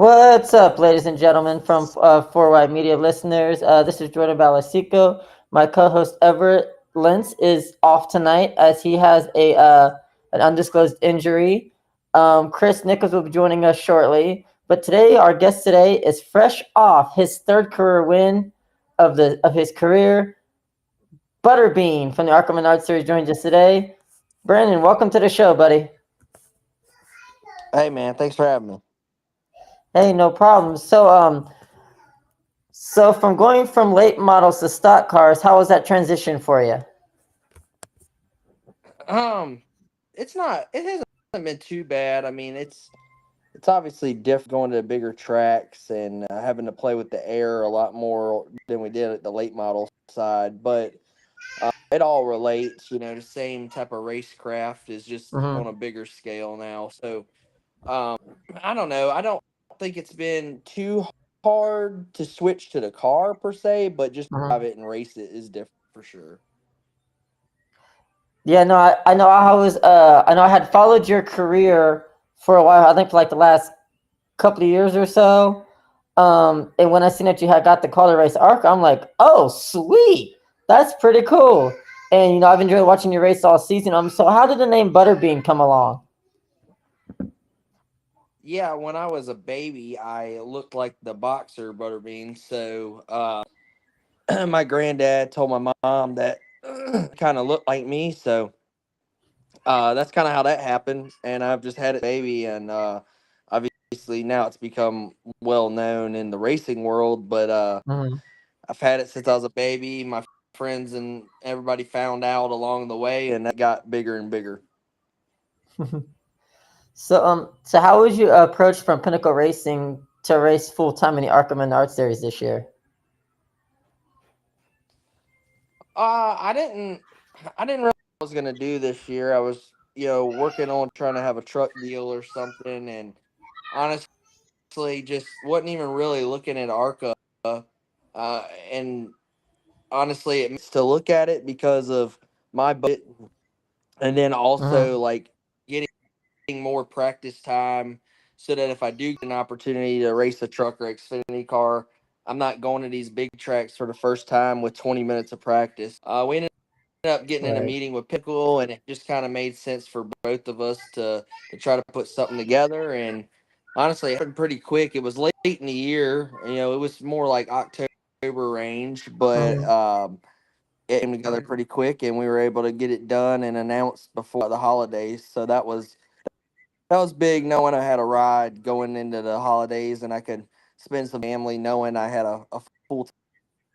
What's up, ladies and gentlemen, from 4Y Media listeners? This is Jordan Balasico. My co-host Everett Lentz is off tonight as he has an undisclosed injury. Chris Nichols will be joining us shortly. But today, our guest today is fresh off his third career win of his career. Butterbean from the ARCA Menard series joins us today. Brenden, welcome to the show, buddy. Hey man, thanks for having me. Hey, no problem. So from going from late models to stock cars, how was that transition for you? Um, it hasn't been too bad. I mean, it's obviously different going to bigger tracks and having to play with the air a lot more than we did at the late model side. But it all relates. The same type of racecraft is just on Mm-hmm. a bigger scale now. So um, I don't know. I don't think it's been too hard to switch to the car per se, but just Mm-hmm. drive it and race it is different for sure. Yeah, no, I know I know I had followed your career for a while. I think for like the last couple of years or so. And when I seen that you had got the car to race ARCA, I'm like, oh, sweet, that's pretty cool. And I've enjoyed watching you race all season. So how did the name Butterbean come along? Yeah, when I was a baby, I looked like the boxer Butterbean. So my granddad told my mom that kind of looked like me. So that's kind of how that happened. And I've just had it baby, and obviously now it's become well known in the racing world. But Mm-hmm. I've had it since I was a baby. My friends and everybody found out along the way, and that got bigger and bigger. So how was you approached from Pinnacle Racing to race full time in the ARCA Menard series this year? I didn't. I didn't realize what I was gonna do this year. I was, working on trying to have a truck deal or something, and honestly, just wasn't even really looking at ARCA. And honestly, it makes to look at it because of my budget, and then Mm-hmm. also like getting more practice time, so that if I do get an opportunity to race a truck or Xfinity car, I'm not going to these big tracks for the first time with 20 minutes of practice. We ended up getting in a Right. meeting with Pickle, and it just kind of made sense for both of us to try to put something together. And honestly, it happened pretty quick. It was late in the year, it was more like October range, but Mm-hmm. it came together pretty quick, and we were able to get it done and announced before the holidays. So that was big, knowing I had a ride going into the holidays, and I could spend some family, knowing I had a full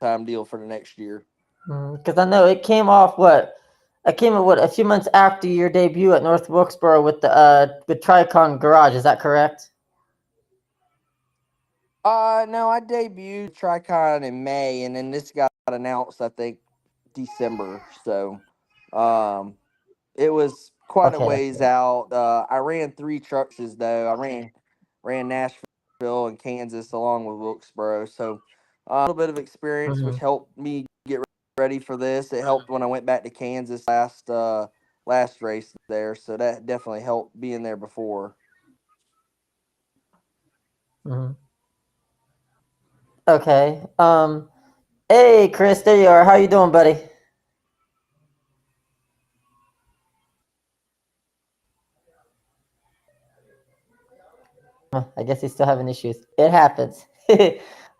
time deal for the next year. Because I know it came off what I came at what a few months after your debut at North Wilkesboro with the Tricon Garage. Is that correct? No, I debuted Tricon in May, and then this got announced, I think, December. So, um, it was quite a Okay. ways out. I ran three trucks though. I ran Nashville and Kansas along with Wilkesboro. So, a little bit of experience, which Mm-hmm. helped me get ready for this. It helped when I went back to Kansas last race there. So that definitely helped being there before. Mm-hmm. Okay. Hey, Chris, there you are. How you doing, buddy? I guess he's still having issues. It happens.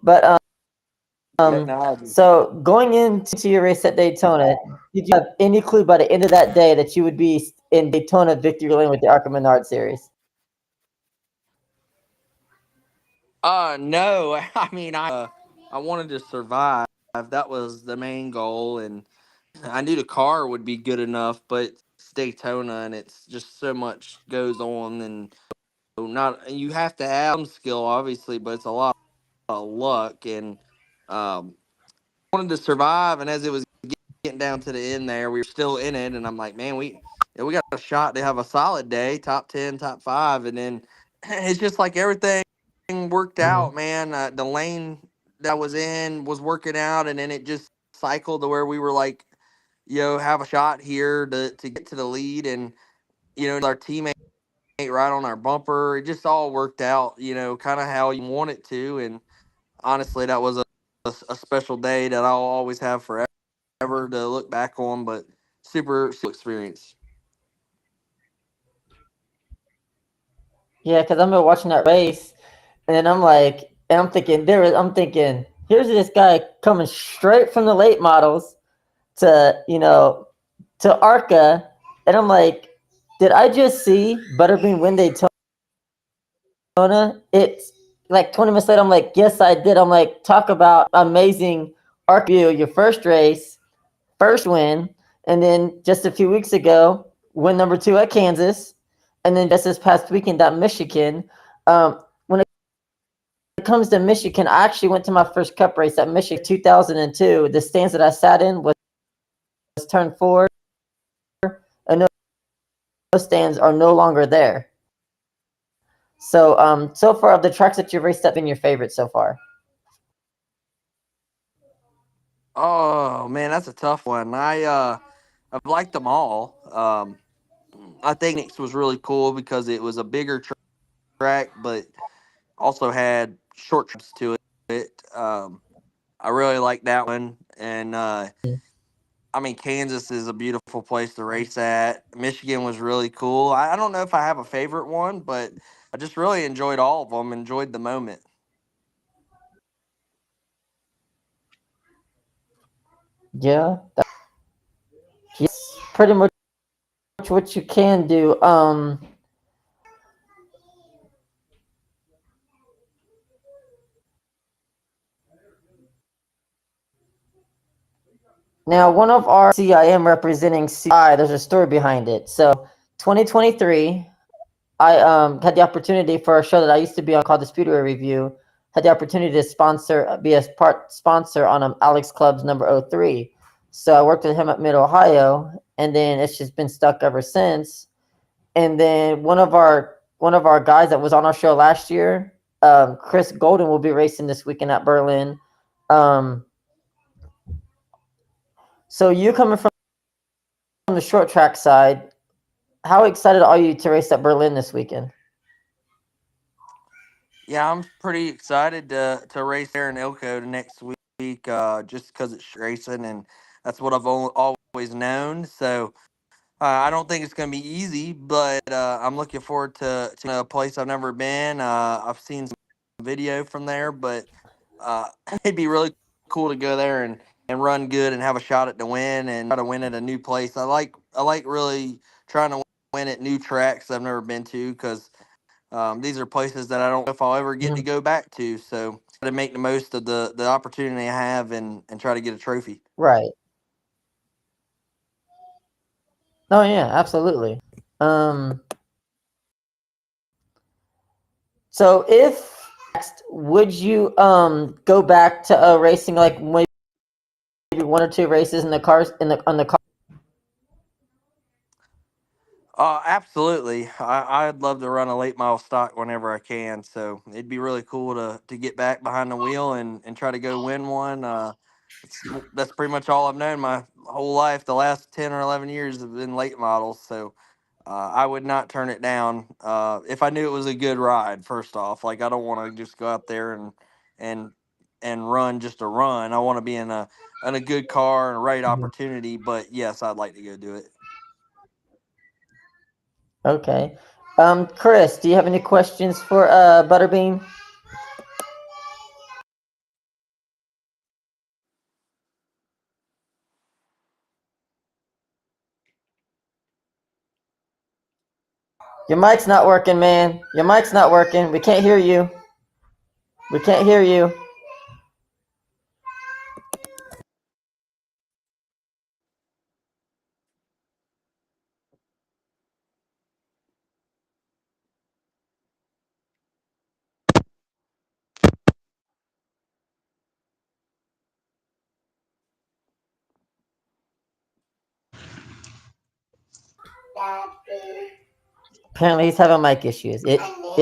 But Technology. so going into your race at Daytona, did you have any clue by the end of that day that you would be in Daytona victory lane with the Arca Menard series? No. I mean, I wanted to survive. That was the main goal, and I knew the car would be good enough, but it's Daytona, and it's just so much goes on, and not you have to have some skill, obviously, but it's a lot of luck, and um, wanted to survive. And as it was getting down to the end, there we were still in it, and I'm like, man, we got a shot to have a solid day, top 10, top five, and then it's just like everything worked Mm-hmm. out, man. The lane that I was in was working out, and then it just cycled to where we were like, have a shot here to get to the lead, and our teammate right on our bumper. It just all worked out, kind of how you want it to. And honestly, that was a special day that I'll always have forever to look back on. But super experience. Yeah, because I remember watching that race, and I'm thinking here's this guy coming straight from the late models to to ARCA, and I'm like, did I just see Butterbean win Daytona? It's like 20 minutes later. I'm like, yes, I did. I'm like, talk about amazing ARCA view, your first race, first win, and then just a few weeks ago, win number 2 at Kansas, and then just this past weekend at Michigan. When it comes to Michigan, I actually went to my first Cup race at Michigan 2002. The stands that I sat in was turned forward, and those stands are no longer there. So, so far of the tracks that you've raced at, been your favorite so far? Oh man, that's a tough one. I've liked them all. I think Phoenix was really cool because it was a bigger track, but also had short trips to it. I really like that one, and I mean Kansas is a beautiful place to race at. Michigan was really cool. I don't know if I have a favorite one, but I just really enjoyed all of them. Enjoyed the moment. Yeah, that's pretty much what you can do. Now, one of our CIM representing CI, there's a story behind it. So, 2023, I had the opportunity for a show that I used to be on called the Speedway Review. Had the opportunity to be a part sponsor on Alex Club's number 03. So I worked with him at Mid Ohio, and then it's just been stuck ever since. And then one of our guys that was on our show last year, Chris Golden, will be racing this weekend at Berlin. Um, so you coming from the short track side, how excited are you to race at Berlin this weekend? Yeah, I'm pretty excited to race there in Elko next week. Just because it's racing, and that's what I've always known. So I don't think it's going to be easy, but I'm looking forward to a place I've never been. I've seen some video from there, but uh, it'd be really cool to go there and run good and have a shot at the win and try to win at a new place. I like really trying to win at new tracks I've never been to because these are places that I don't know if I'll ever get to Mhm. go back to. So try to make the most of the opportunity I have and try to get a trophy. Right. Oh yeah, absolutely. Um, so if would you go back to racing like maybe 1 or 2 races in the cars in the on the car? Absolutely. I'd love to run a late model stock whenever I can. So it'd be really cool to get back behind the wheel and try to go win one. That's pretty much all I've known my whole life. The last 10 or 11 years have been late models. So I would not turn it down if I knew it was a good ride. First off, like I don't want to just go out there and and run just to run. I want to be in a good car and a right Mhm. opportunity. But yes, I'd like to go do it. Okay. Chris, do you have any questions for Butterbean? Your mic's not working, man. Your mic's not working. We can't hear you. We can't hear you. Apparently, he's having mic issues. It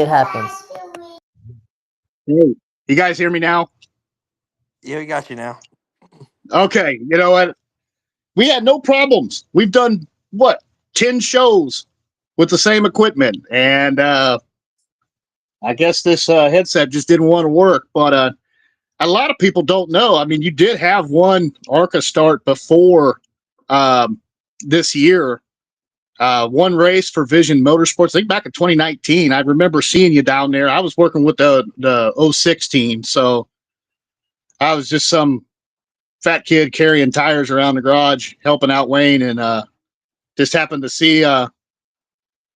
happens. Hey, you guys hear me now? Yeah, we got you now. Okay, you know what? We had no problems. We've done what, 10 shows with the same equipment, and I guess this headset just didn't want to work. But a lot of people don't know. I mean, you did have one ARCA start before um, this year. One race for Vision Motorsports. I think back in 2019, I remember seeing you down there. I was working with the '06 team, so I was just some fat kid carrying tires around the garage, helping out Wayne, and just happened to see, that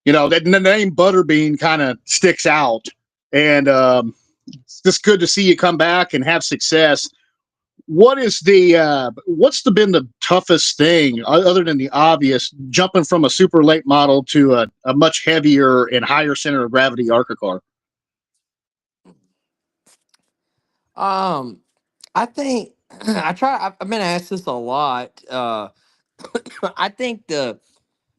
the name Butterbean kind of sticks out, and it's just good to see you come back and have success. What's been the toughest thing other than the obvious jumping from a super late model to a much heavier and higher center of gravity ARCA car? I think I've been asked this a lot. I think the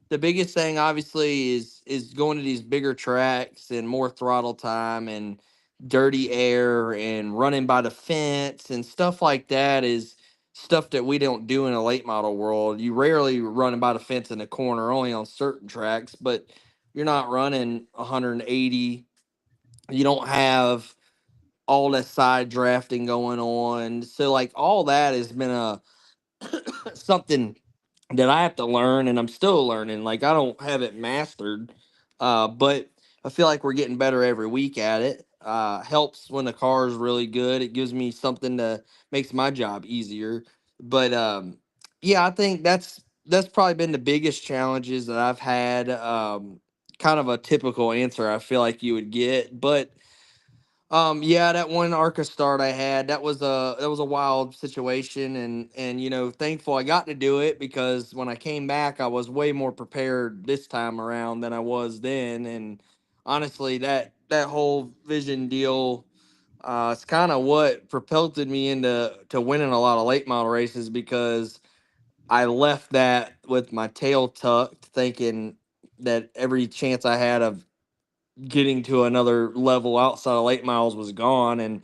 biggest thing obviously is going to these bigger tracks and more throttle time and dirty air and running by the fence and stuff like that is stuff that we don't do in a late model world. You rarely running by the fence in the corner, only on certain tracks, but you're not running 180. You don't have all that side drafting going on. So like all that has been a something that I have to learn and I'm still learning. Like I don't have it mastered. But I feel like we're getting better every week at it. Helps when the car is really good. It gives me something to makes my job easier. But yeah, I think that's probably been the biggest challenges that I've had. Kind of a typical answer I feel like you would get, but yeah, that one ARCA start I had, that was a wild situation, and thankful I got to do it because when I came back, I was way more prepared this time around than I was then, and honestly, that whole Vision deal, it's kind of what propelled me into winning a lot of late model races because I left that with my tail tucked, thinking that every chance I had of getting to another level outside of late miles was gone, and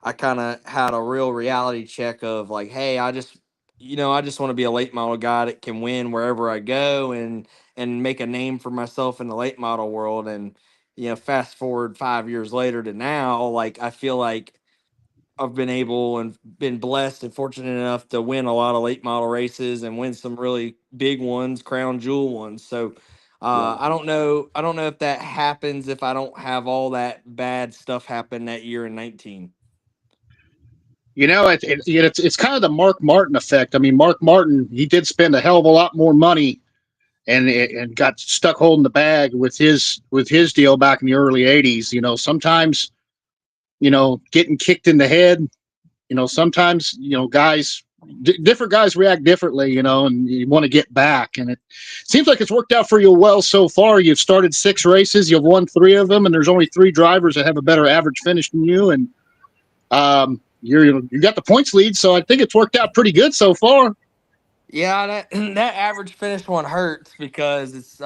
I kind of had a real reality check of like, hey, I just want to be a late model guy that can win wherever I go and make a name for myself in the late model world. And fast forward 5 years later to now, like I feel like I've been able and been blessed and fortunate enough to win a lot of late model races and win some really big ones, crown jewel ones. So I don't know. I don't know if that happens if I don't have all that bad stuff happen that year in 19. It's kind of the Mark Martin effect. I mean, Mark Martin, he did spend a hell of a lot more money and got stuck holding the bag with his deal back in the early '80s. Sometimes getting kicked in the head. Sometimes different guys react differently. And you want to get back, and it seems like it's worked out for you well so far. You've started 6 races, you've won 3 of them, and there's only 3 drivers that have a better average finish than you. And you got the points lead, so I think it's worked out pretty good so far. Yeah, that that average finish one hurts because it's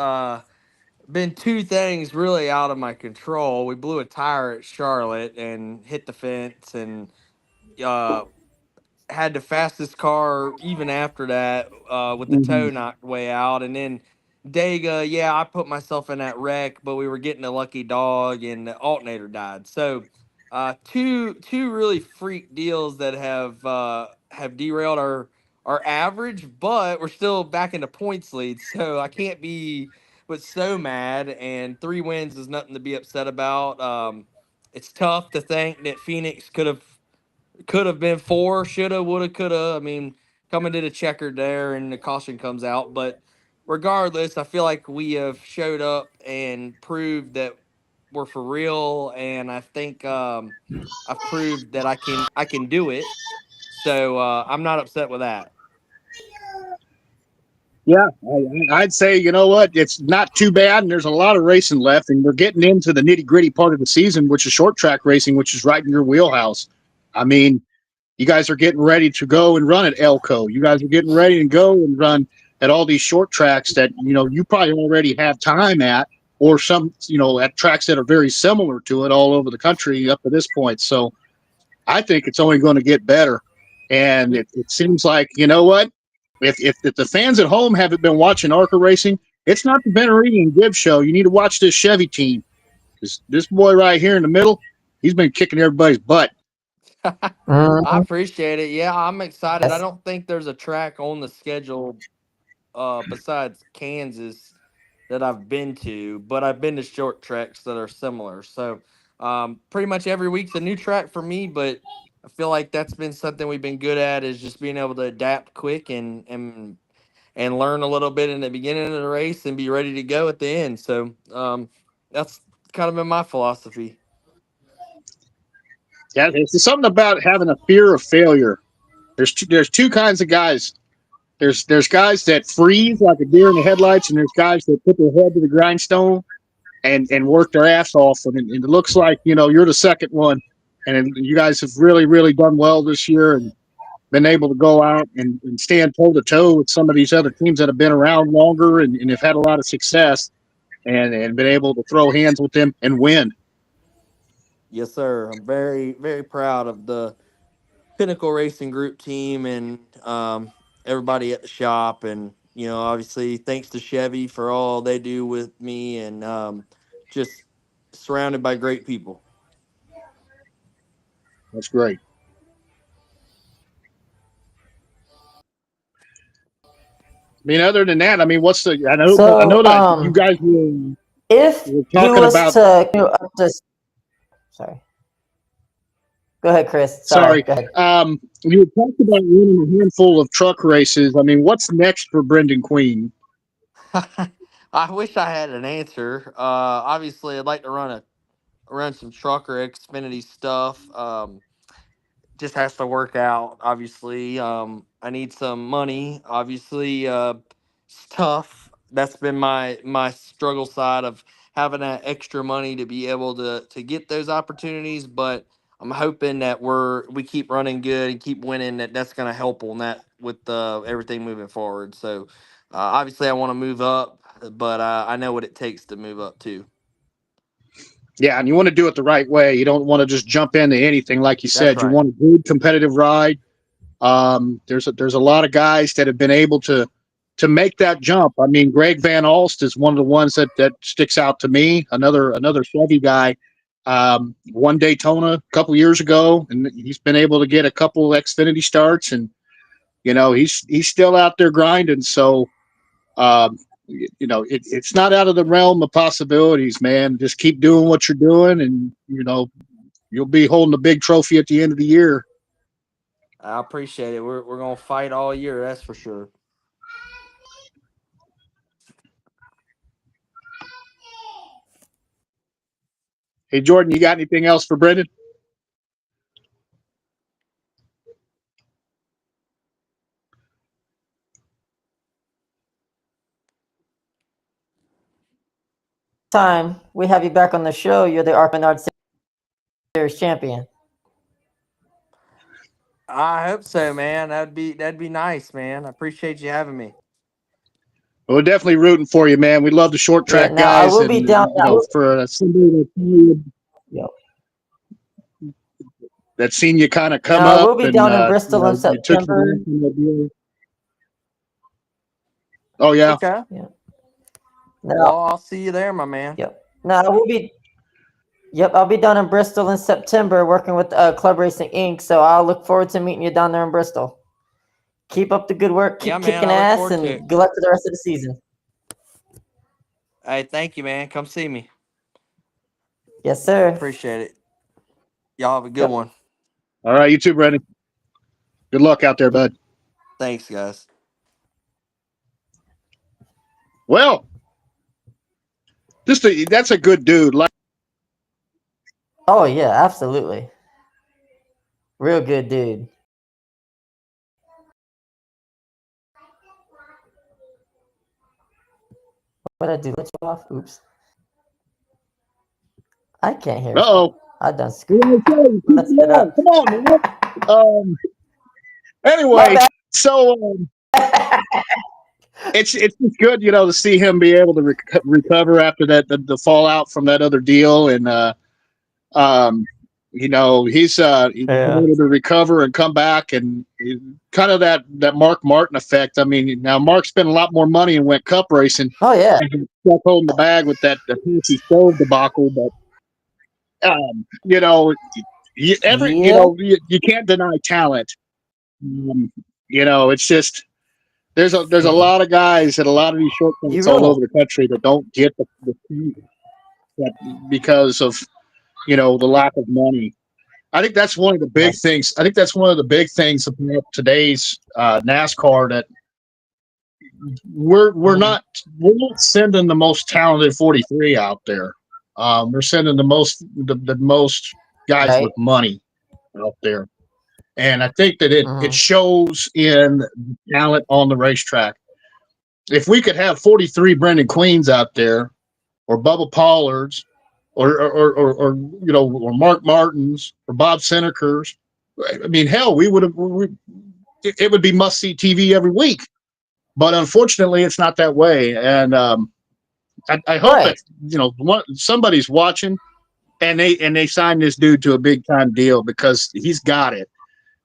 been two things really out of my control. We blew a tire at Charlotte and hit the fence, and uh, had the fastest car even after that with the Mm-hmm. toe knocked way out. And then Dega, yeah, I put myself in that wreck, but we were getting a lucky dog and the alternator died. So two really freak deals that have derailed our average, but we're still back in the points lead. So I can't be but so mad, and 3 wins is nothing to be upset about. It's tough to think that Phoenix could have been 4, shoulda, woulda, coulda. I mean, coming to the checker there and the caution comes out. But regardless, I feel like we have showed up and proved that we're for real. And I think I've proved that I can do it. So I'm not upset with that. Yeah, I'd say what, it's not too bad, and there's a lot of racing left, and we're getting into the nitty gritty part of the season, which is short track racing, which is right in your wheelhouse. I mean, you guys are getting ready to go and run at Elko. You guys are getting ready to go and run at all these short tracks that you probably already have time at, or some at tracks that are very similar to it all over the country up to this point. So I think it's only going to get better. And it seems like, what? If the fans at home haven't been watching ARCA racing, It's not the Benarini and Gibbs show. You need to watch this Chevy team because this boy right here in the middle, he's been kicking everybody's butt. I Mhm. appreciate it. Yeah, I'm excited. I Yes. don't think there's a track on the schedule besides Kansas that I've been to, but I've been to short tracks that are similar. So pretty much every week's a new track for me, but I feel like that's been something we've been good at is just being able to adapt quick and learn a little bit in the beginning of the race and be ready to go at the end. So that's kind of been my philosophy. Yeah, there's something about having a fear of failure. There's two kinds of guys. There's guys that freeze like a deer in the headlights, and there's guys that put their head to the grindstone and work their ass off. And it looks like you're the second one, and you guys have really done well this year and been able to go out and stand toe to toe with some of these other teams that have been around longer and have had a lot of success and been able to throw hands with them and win. Yes, sir. I'm very proud of the Pinnacle Racing Group team and everybody at the shop. And, obviously, thanks to Chevy for all they do with me and just surrounded by great people. That's great. I mean, other than that, I mean, what's the? I know So, that you guys if were you talking was about. to, just sorry. Go ahead, Chris. Sorry. Sorry, Go ahead. you had talked about winning a handful of truck races. I mean, what's next for Brenden Queen? I wish I had an answer. Obviously, I'd like to run some trucker Xfinity stuff. Just has to work out. Obviously, I need some money. Obviously, it's tough. That's been my struggle side of having that extra money to be able to get those opportunities. But I'm hoping that we keep running good and keep winning. That's going to help on that with everything moving forward. So obviously, I want to move up, but I know what it takes to move up too. Yeah, and you want to do it the right way. You don't want to just jump into anything, like you That's said. You right. want a good competitive ride. There's a lot of guys that have been able to make that jump. I mean, Greg Van Alst is one of the ones that sticks out to me. Another Chevy guy. Won Daytona a couple years ago, and he's been able to get a couple Xfinity starts, and he's still out there grinding. So it's not out of the realm of possibilities, man. Just keep doing what you're doing, and you'll be holding a big trophy at the end of the year. I appreciate it. We're gonna fight all year. That's for sure. Hey, Jordan, you got anything else for Brenden? Time we have you back on the show. You're the ARCA Series champion. I hope so, man. That'd be nice, man. I appreciate you having me. Well, we're definitely rooting for you, man. We love the short Yeah. track Now I guys, will be and down. for somebody Yep. that's seen you kind of come Now I up, will be and down in Bristol in it took you September. back from that deal. Oh yeah, Okay. Yeah. Now, Well, I'll see you there, my man. yep. Now I will be. Yep, I'll be down in Bristol in September working with Club Racing Inc. So I'll look forward to meeting you down there in Bristol. Keep up the good work. Yeah, Keep man. kicking I look ass, forward to it. and good luck to the rest of the season. Hey, thank you, man. Come see me. Yes, sir. Appreciate it. Y'all have a good Yep. one. all right, you too, Brenden. Good luck out there, bud. Thanks, guys. Well, that's a good dude. Like, Oh yeah, absolutely. Real good dude. What I do? Let you off? Oops. I can't hear. oh, I done messed it come up. on, man. My Anyway, bad. so it's good, to see him be able to recover after the fallout from that other deal, and um, He's able to recover and come back, and kind of that Mark Martin effect. I mean, now Mark spent a lot more money and went cup racing. Oh yeah. And he stuck holding the bag with that fancy stove debacle, but Yeah. you can't deny talent. Um, it's just there's a lot of guys at a lot of these You shortcuts all really over the country that don't get the that because of the lack of money. I think that's one of the big things. I think that's one of the big things about today's NASCAR, that we're not sending the most talented 43 out there. We're sending the most guys right. with money out there, and I think that it Mm-hmm. shows in talent on the racetrack. If we could have 43 Brenden Queens out there, or Bubba Pollards, or Mark Martins, or Bob Senekers, I mean, hell, it would be must see TV every week. But unfortunately, it's not that way. And I hope that Right. somebody's watching, and they sign this dude to a big time deal, because he's got it.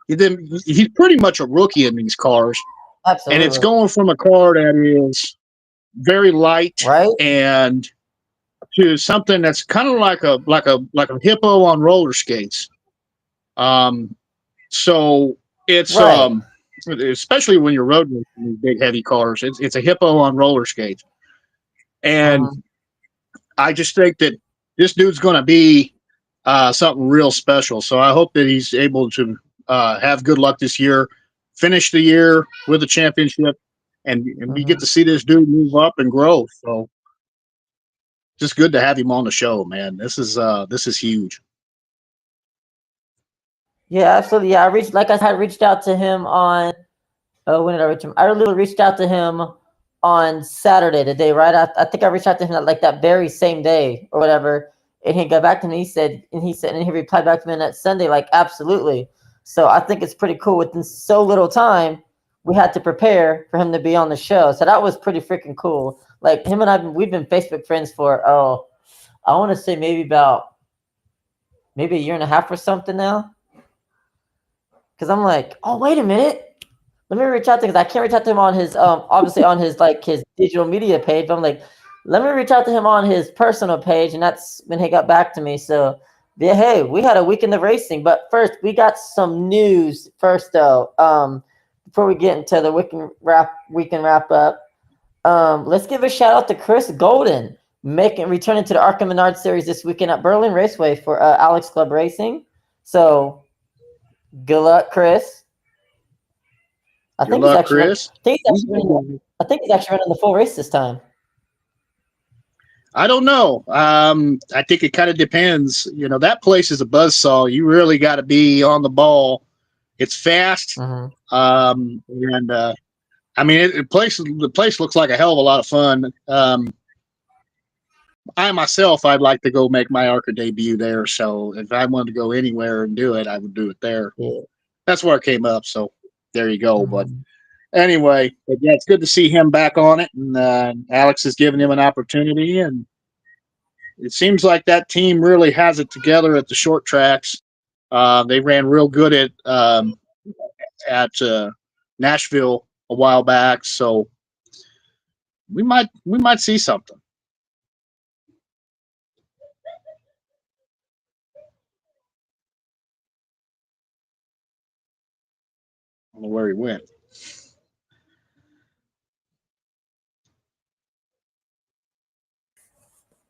He's pretty much a rookie in these cars, and it's Absolutely. going from a car that is very light Right. and to something that's kind of like a hippo on roller skates. Um, so it's Right. especially when you're road racing these big heavy cars, it's a hippo on roller skates. And Mm-hmm. I just think that this dude's going to be something real special. So I hope that he's able to have good luck this year, finish the year with a championship, and we get Mm-hmm. to see this dude move up and grow. So just good to have him on the show, man. This is huge. Yeah, absolutely. Yeah, I reached out to him on. Oh, when did I reach him? I literally reached out to him on Saturday, the day right after. I think I reached out to him like that very same day or whatever, and he got back to me. And he replied back to me on that Sunday, like absolutely. So I think it's pretty cool. Within so little time, we had to prepare for him to be on the show. So that was pretty freaking cool. Like him and we've been Facebook friends for I want to say maybe a year and a half or something now. Because I'm like, oh wait a minute, let me reach out to, because I can't reach out to him on his obviously on his like his digital media page. But I'm like, let me reach out to him on his personal page, and that's when he got back to me. So yeah, hey, we had a weekend of racing, but first we got some news first though. Before we get into the weekend wrap up, let's give a shout out to Chris Golden returning to the ARCA Menard Series this weekend at Berlin Raceway for Alex Club Racing. So good luck, Chris. I Good think he's luck, actually running. Chris. I think he's actually running the full race this time. I don't know. I think it kind of depends. That place is a buzzsaw. You really got to be on the ball. It's fast, Mm-hmm. and I mean, the place looks like a hell of a lot of fun. I'd like to go make my ARCA debut there. So if I wanted to go anywhere and do it, I would do it there. Yeah. That's where it came up. So there you go. But Mm-hmm. anyway, yeah, it's good to see him back on it, and Alex has given him an opportunity, and it seems like that team really has it together at the short tracks. They ran real good at Nashville a while back, so we might see something. I don't know where he went.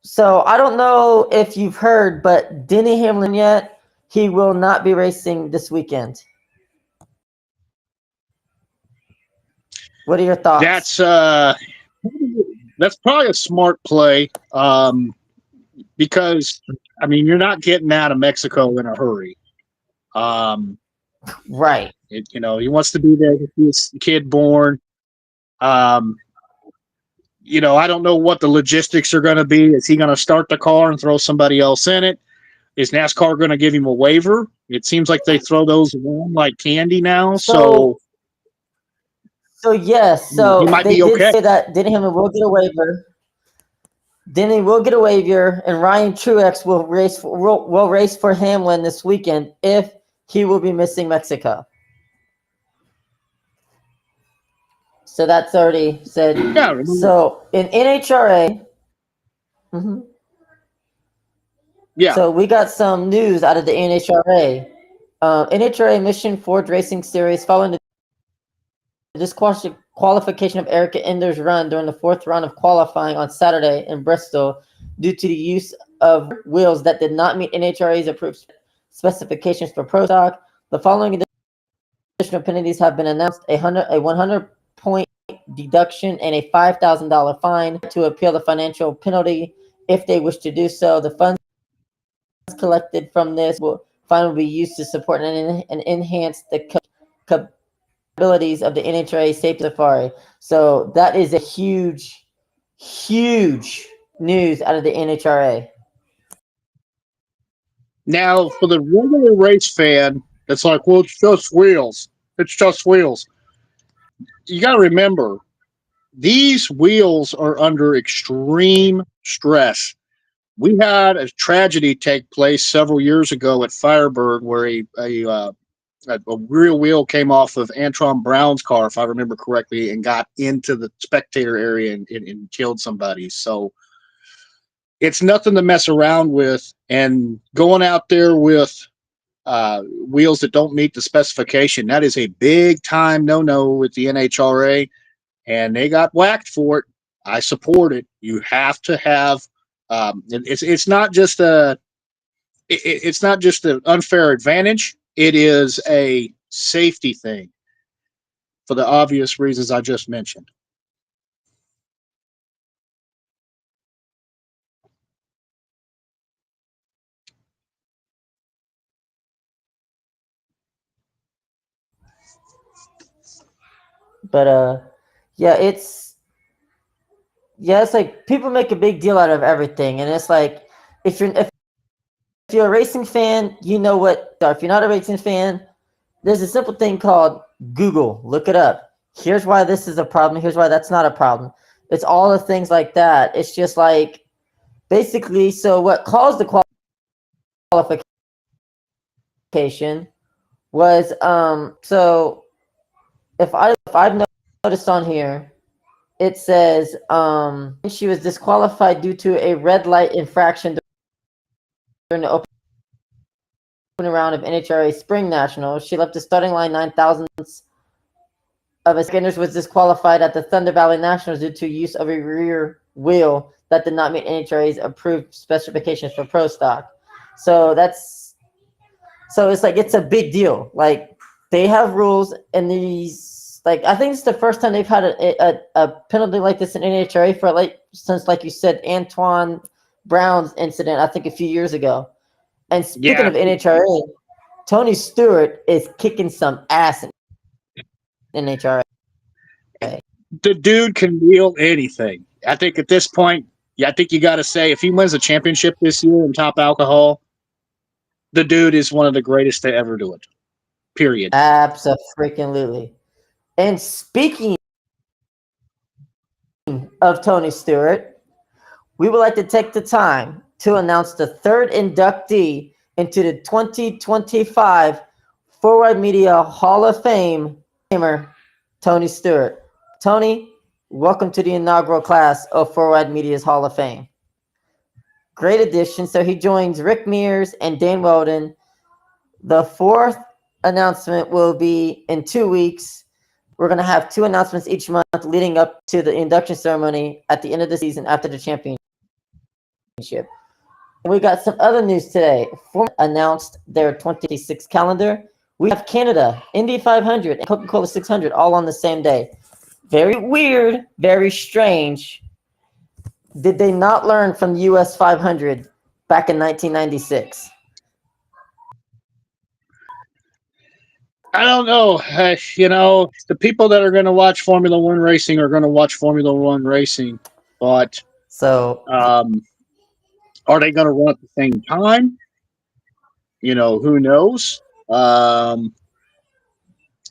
So I don't know if you've heard, but Denny Hamlin yet, he will not be racing this weekend. What are your thoughts? That's probably a smart play, because I mean you're not getting out of Mexico in a hurry. Um, Right. he wants to be there to see his kid born. Um, I don't know what the logistics are going to be. Is he going to start the car and throw somebody else in it? Is NASCAR going to give him a waiver? It seems like they throw those around like candy now. So yes, He so might they be did okay. say that Denny Hamlin will get a waiver. Denny will get a waiver, and Ryan Truex will race for Hamlin this weekend if he will be missing Mexico. So that's already said. Yeah. So in NHRA, Yeah. so we got some news out of the NHRA. NHRA Mission Ford Racing Series following the disqualification of ARCA Ender's run during the fourth round of qualifying on Saturday in Bristol due to the use of wheels that did not meet NHRA's approved specifications for Pro Stock. The following additional penalties have been announced: a 100-point deduction and a $5,000 fine. To appeal the financial penalty if they wish to do so. The funds collected from this fine will be used to support and enhance the capabilities of the NHRA Safety Safari. So that is a huge news out of the NHRA. Now, for the regular race fan, it's like, well, it's just wheels. It's just wheels. You got to remember, these wheels are under extreme stress. We had a tragedy take place several years ago at Firebird where a rear wheel came off of Antron Brown's car, if I remember correctly, and got into the spectator area and killed somebody. So it's nothing to mess around with. And going out there with wheels that don't meet the specification, that is a big time no with the NHRA, and they got whacked for it. I support it. You have to have. It's not just it's not just an unfair advantage. It is a safety thing for the obvious reasons I just mentioned. But it's like people make a big deal out of everything, and it's like if you're a racing fan, you know what. If you're not a racing fan, there's a simple thing called Google. Look it up. Here's why this is a problem. Here's why that's not a problem. It's all the things like that. It's just like basically. So what caused the qualification was so if I've noticed on here, it says she was disqualified due to a red light infraction during the opening round of NHRA Spring Nationals. She left the starting line 9,000ths of a second, was disqualified at the Thunder Valley Nationals due to use of a rear wheel that did not meet NHRA's approved specifications for Pro Stock. So it's like it's a big deal. Like they have rules, and these, like, I think it's the first time they've had a penalty like this in NHRA for since, like you said, Antoine Brown's incident, I think a few years ago. And speaking of NHRA, Tony Stewart is kicking some ass in NHRA. The dude can wheel anything. I think at this point, I think you got to say if he wins a championship this year in top alcohol, the dude is one of the greatest to ever do it. Period. Absolutely. And speaking of Tony Stewart, we would like to take the time to announce the third inductee into the 2025 Forward Media Hall of Fame, Tony Stewart. Tony, welcome to the inaugural class of Forward Media's Hall of Fame. Great addition. So he joins Rick Mears and Dan Weldon. The fourth announcement will be in 2 weeks. We're going to have 2 announcements each month leading up to the induction ceremony at the end of the season after the championship. We got some other news today. Formula announced their 2026 calendar. We have Canada, Indy 500, and Coca-Cola 600 all on the same day. Very weird, very strange. Did they not learn from the US 500 back in 1996? I don't know. The people that are going to watch Formula One racing are going to watch Formula One racing, but So are they going to run at the same time? Who knows?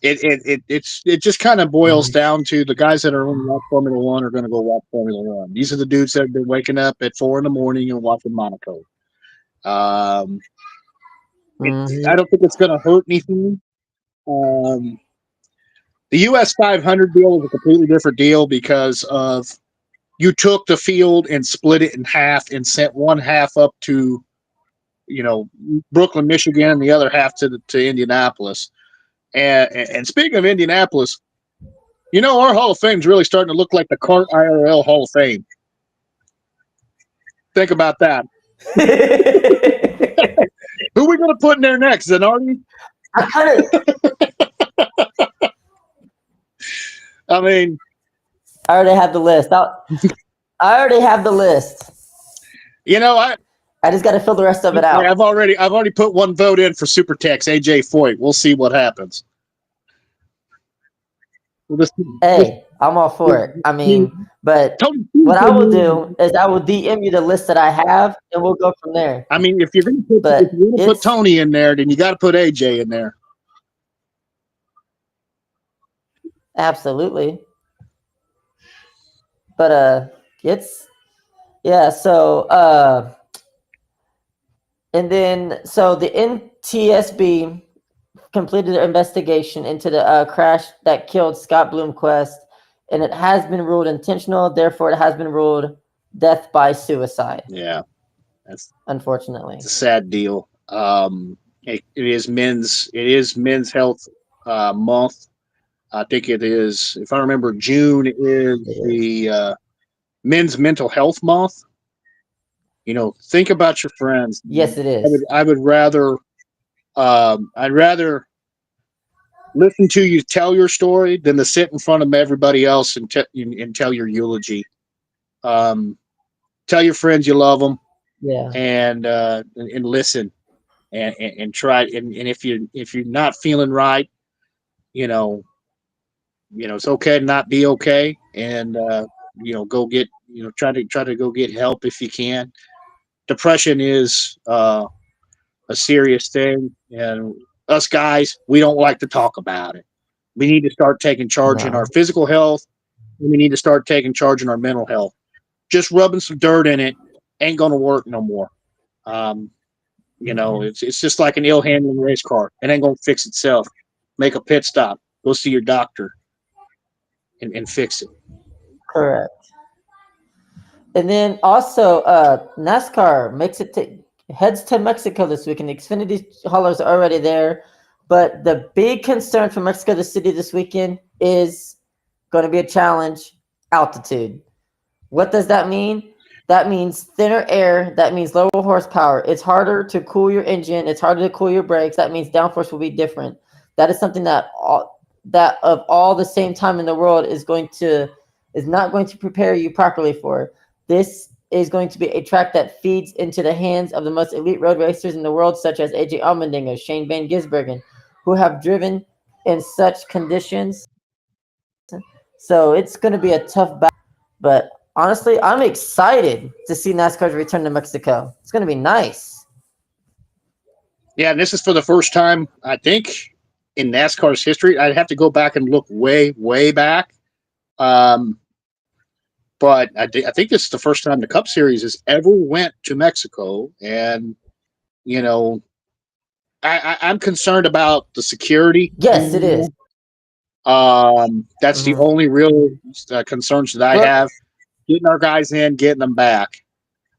it just kind of boils down to the guys that are going to watch Formula One are going to go watch Formula One. These are the dudes that have been waking up at 4 in the morning and watching Monaco. I don't think it's going to hurt anything. The US 500 deal is a completely different deal because of you took the field and split it in half and sent one half up to, Brooklyn, Michigan, and the other half to Indianapolis. And speaking of Indianapolis, our Hall of Fame is really starting to look like the CART IRL Hall of Fame. Think about that. Who are we going to put in there next, Zanardi? I mean, I already have the list. I already have the list. I just got to fill the rest of it out. I've already put one vote in for Super Tex, AJ Foyt. We'll see what happens. Hey, I'm all for it. I mean, but what I will do is I will DM you the list that I have, and we'll go from there. I mean, if you're going to put Tony in there, then you got to put AJ in there. Absolutely. But so and then so the NTSB completed their investigation into the crash that killed Scott Bloomquist, and it has been ruled intentional. Therefore, it has been ruled death by suicide. Yeah, that's unfortunately it's a sad deal. It is Men's Health Month. I think it is, if I remember, June is the Men's Mental Health Month. Think about your friends. Yes, it is. I would rather. I'd rather listen to you tell your story than to sit in front of everybody else and tell your eulogy. Tell your friends you love them. Yeah. And listen, and try. And if you're not feeling right, it's okay to not be okay, and go get try to go get help if you can. Depression is a serious thing, and us guys, we don't like to talk about it. We need to start taking charge in our physical health, and we need to start taking charge in our mental health. Just rubbing some dirt in it ain't going to work no more. It's just like an ill handling race car. It ain't going to fix itself. Make a pit stop. Go see your doctor and fix it. Correct. And then also NASCAR heads to Mexico this weekend. The Xfinity haulers are already there. But the big concern for Mexico the City this weekend is going to be a challenge: altitude. What does that mean? That means thinner air. That means lower horsepower. It's harder to cool your engine. It's harder to cool your brakes. That means downforce will be different. That is something that of all the same time in the world is not going to prepare you properly for. This is going to be a track that feeds into the hands of the most elite road racers in the world, such as AJ Allmendinger, Shane Van Gisbergen, who have driven in such conditions. So it's going to be a tough battle. But honestly, I'm excited to see NASCAR's return to Mexico. It's going to be nice. Yeah, and this is for the first time, I think, in NASCAR's history. I'd have to go back and look way, way back. But I think this is the first time the Cup Series has ever went to Mexico. And, I'm concerned about the security. Yes, it is. That's the only real concerns that I have. Getting our guys in, getting them back.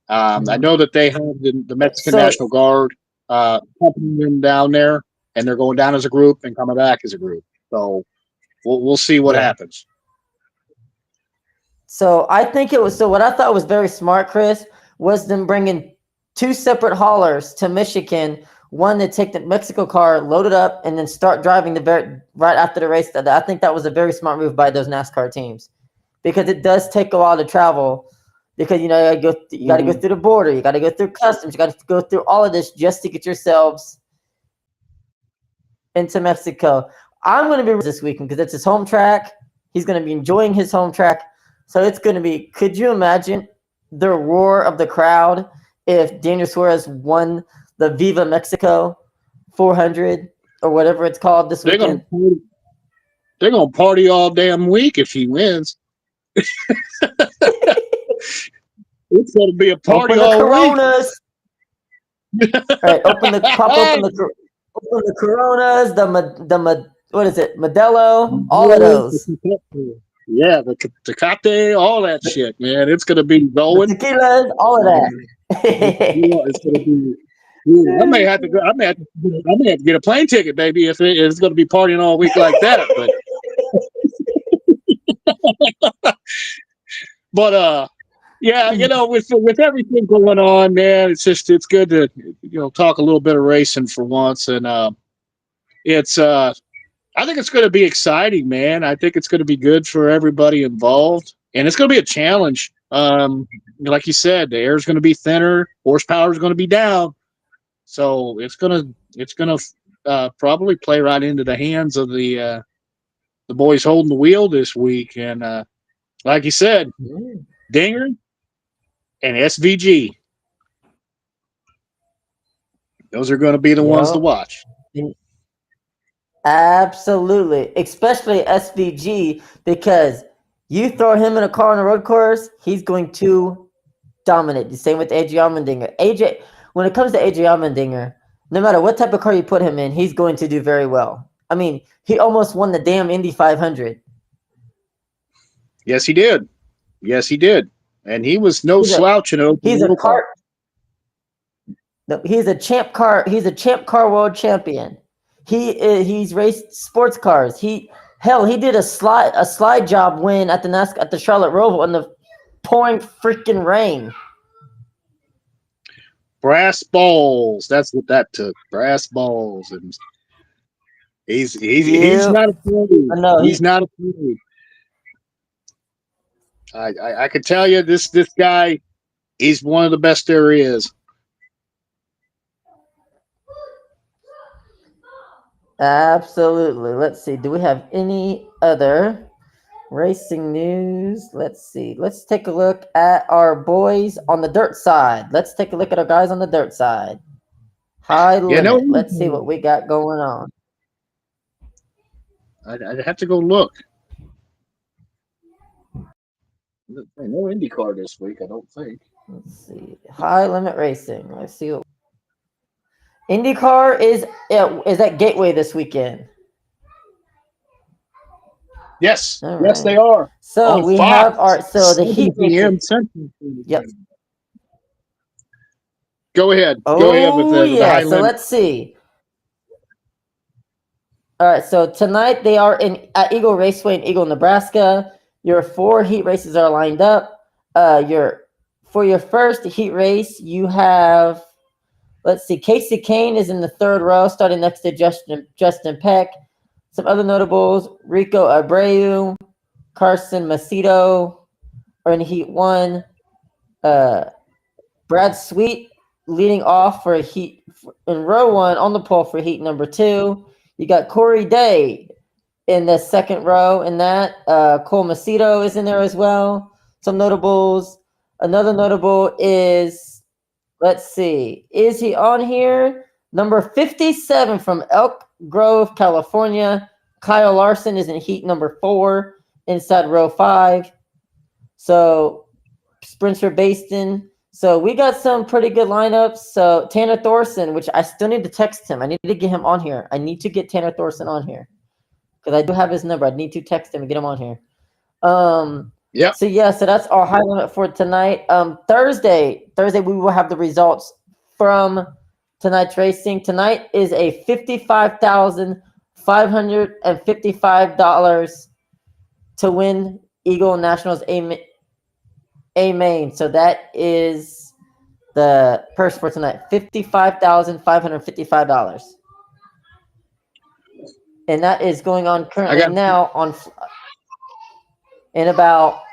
I know that they have the Mexican National Guard accompanying them down there, and they're going down as a group and coming back as a group. So we'll see what happens. So I think what I thought was very smart, Chris, was them bringing two separate haulers to Michigan. One to take the Mexico car, load it up, and then start driving right after the race. I think that was a very smart move by those NASCAR teams, because it does take a while to travel. Because you got to go through the border, you got to go through customs, you got to go through all of this just to get yourselves into Mexico. I'm going to be this weekend because it's his home track. He's going to be enjoying his home track. So it's going to be, could you imagine the roar of the crowd if Daniel Suarez won the Viva Mexico 400 or whatever it's called this weekend? They're gonna party all damn week if he wins. It's gonna be a party Open the all week. Coronas. All right, open the Coronas, what is it? Modelo, all of those. Yeah, the Tecate, all that shit, man. It's gonna be The going. tequilas, all of that. It's gonna be. Yeah, I may have to go. I may have to get a plane ticket, baby, if it's going to be partying all week like that. But yeah, with everything going on, man, it's good to talk a little bit of racing for once, and it's I think it's going to be exciting, man. I think it's going to be good for everybody involved, and it's going to be a challenge. Like you said, the air is going to be thinner, horsepower is going to be down, so it's gonna probably play right into the hands of the boys holding the wheel this week. And like you said, Dinger and SVG, those are going to be the ones to watch. Absolutely, especially SVG, because you throw him in a car on a road course, he's going to dominate. The same with AJ Allmendinger. When it comes to AJ Allmendinger, no matter what type of car you put him in, he's going to do very well. I mean, he almost won the damn Indy 500. Yes, he did. And he was no slouch in open. He's a car. No, he's a champ car. He's a champ car world champion. He's raced sports cars. He did a slide job win at the Charlotte Roval in the pouring freaking rain. Brass balls. That's what that took. Brass balls, and he's not afraid. No, he's not afraid. I can tell you this guy, he's one of the best there is. Absolutely. Let's see. Do we have any other racing news? Let's see. Let's take a look at our boys on the dirt side. Let's take a look at our guys on the dirt side. High limit. Let's see what we got going on. I'd have to go look. No IndyCar this week, I don't think. Let's see. High limit racing. Let's see what IndyCar is at Gateway this weekend. Yes, yes, they are. So we have the heat PM Central. Yep. Go ahead. Go ahead with the high limit. So let's see. All right. So tonight they are at Eagle Raceway in Eagle, Nebraska. Your 4 heat races are lined up. For your first heat race, you have. Let's see. Casey Kane is in the 3rd row, starting next to Justin Peck. Some other notables: Rico Abreu, Carson Macedo are in Heat 1. Brad Sweet leading off for in row 1 on the pole for Heat number 2. You got Corey Day in the 2nd row. In that, Cole Macedo is in there as well. Some notables. Another notable is. Let's see. Is he on here? Number 57 from Elk Grove, California. Kyle Larson is in heat number 4 inside row 5. So Spencer Baston. So we got some pretty good lineups. So Tanner Thorson, which I still need to text him. I need to get him on here. I need to get Tanner Thorson on here because I do have his number. I need to text him and get him on here. Yeah. So that's our high limit for tonight. Thursday we will have the results from tonight's racing. Tonight is a $55,555 to win Eagle Nationals A main. So that is the purse for tonight. $55,555. And that is going on currently now on. In about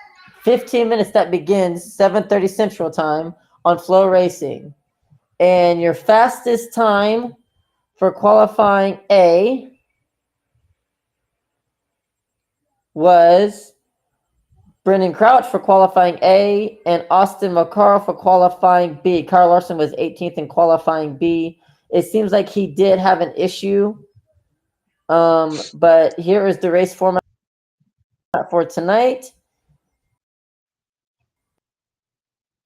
15 minutes, that begins 7:30 Central Time on Flow Racing. And your fastest time for qualifying A was Brendan Crouch for qualifying A and Austin McCarl for qualifying B. Kyle Larson was 18th in qualifying B. It seems like he did have an issue But here is the race format for tonight.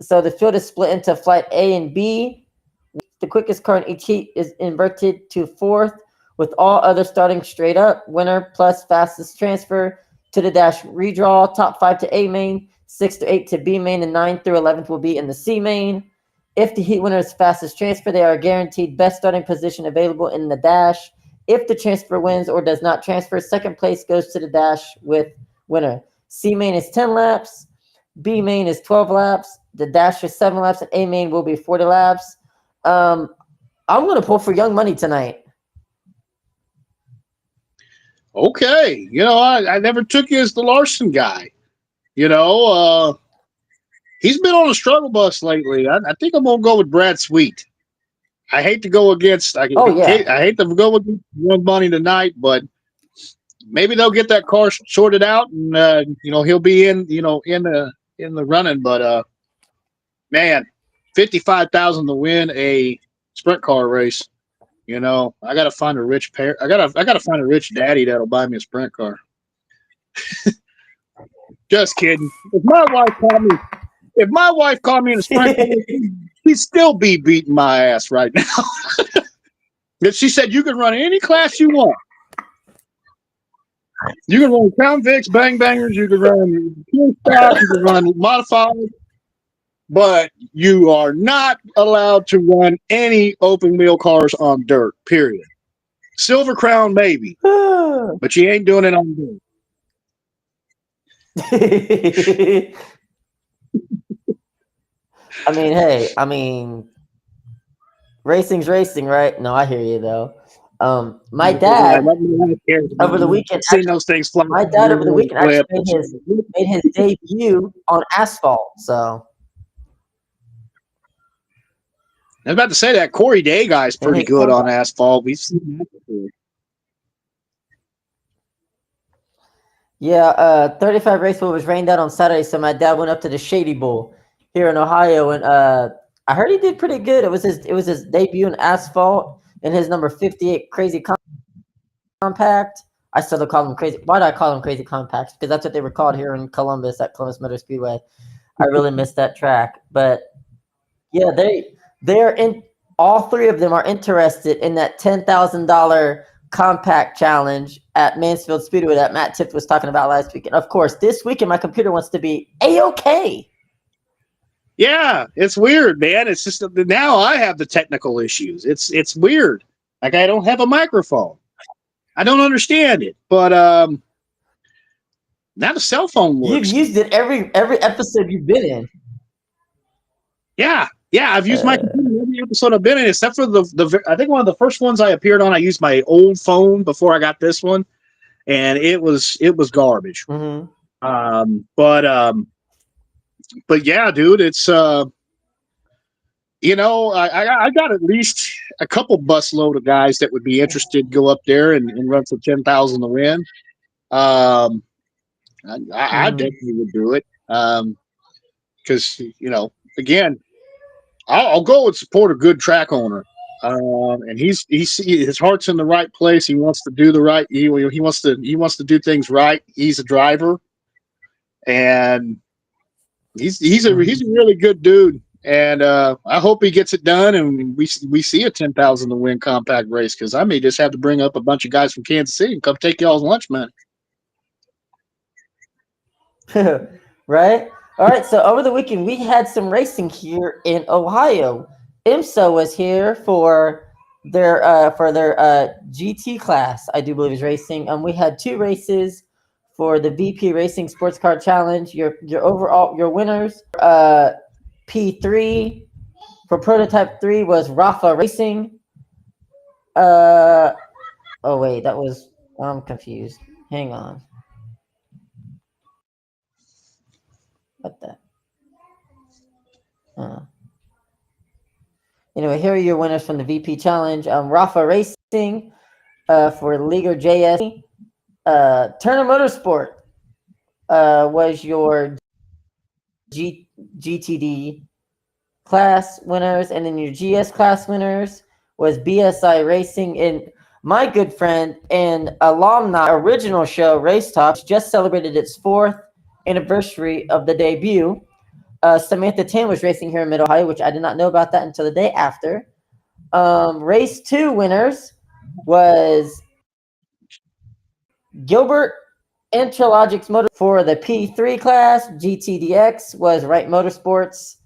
So the field is split into flight A and B. The quickest car in each heat is inverted to fourth, with all others starting straight up. Winner plus fastest transfer to the dash redraw. Top 5 to A main, 6 to 8 to B main, and 9 through 11th will be in the C main. If the heat winner is fastest transfer, they are guaranteed best starting position available in the dash. If the transfer wins or does not transfer, second place goes to the dash with winner. C main is 10 laps. B main is 12 laps. The dash is 7 laps, and A main will be 40 laps. I'm going to pull for Young Money tonight. Okay. I never took you as the Larson guy. He's been on a struggle bus lately. I think I'm going to go with Brad Sweet. I hate to go against. I hate to go with Young Money tonight, but maybe they'll get that car sorted out, and he'll be in the running. But man, 55,000 to win a sprint car race. I got to find a rich pair. I gotta find a rich daddy that'll buy me a sprint car. Just kidding. If my wife called me in a sprint car, she'd still be beating my ass right now. But she said you can run any class you want. You can run Crown Vics, Bang Bangers, you can run pure stock, you can run modified, but you are not allowed to run any open wheel cars on dirt, period. Silver Crown, maybe, but you ain't doing it on dirt. Racing's racing, right? No, I hear you though. My dad over the weekend. Seeing those things fly. My dad over the weekend actually made his debut on asphalt. So I was about to say that Corey Day guy's pretty good on asphalt. We've seen that before. Yeah, 35 race bull was rained out on Saturday, so my dad went up to the Shady Bull here in Ohio, and I heard he did pretty good. It was his debut in asphalt in his number 58 Crazy Compact. I still call him Crazy. Why do I call him Crazy Compacts? Because that's what they were called here in Columbus at Columbus Motor Speedway. I really missed that track, but yeah, they're in. All three of them are interested in that $10,000 compact challenge at Mansfield Speedway that Matt Tift was talking about last week. And of course, this weekend my computer wants to be A-OK. Yeah, it's weird, man. It's just now I have the technical issues. It's weird. Like I don't have a microphone. I don't understand it. But now the cell phone works. You've used it every episode you've been in. Yeah, I've used my computer every episode I've been in, except for the I think one of the first ones I appeared on. I used my old phone before I got this one, and it was garbage. Mm-hmm. But yeah, dude, it's I got at least a couple busload of guys that would be interested to go up there and run for 10,000 to win. I definitely would do it because again. I'll go and support a good track owner, and his heart's in the right place. He wants to do the right. He wants to do things right. He's a driver, and he's a really good dude. And I hope he gets it done, and we see a 10,000 to win compact race because I may just have to bring up a bunch of guys from Kansas City and come take y'all's lunch money. Right. All right, so over the weekend, we had some racing here in Ohio. IMSA was here for their GT class, I do believe is racing. We had 2 races for the VP Racing Sports Car Challenge. Your winners, P3 for Prototype 3 was Rafa Racing. Oh wait, I'm confused. Hang on. What the? Anyway, here are your winners from the VP Challenge. Rafa Racing for Liga JS. Turner Motorsport was your GTD class winners, and then your GS class winners was BSI Racing. And my good friend and alumni original show, Race Talk, just celebrated its 4th anniversary of the debut. Samantha Tan was racing here in Mid Ohio, which I did not know about that until the day after. Race 2 winners was Gilbert Intralogics Motor for the P3 class. GTDX was Wright Motorsports,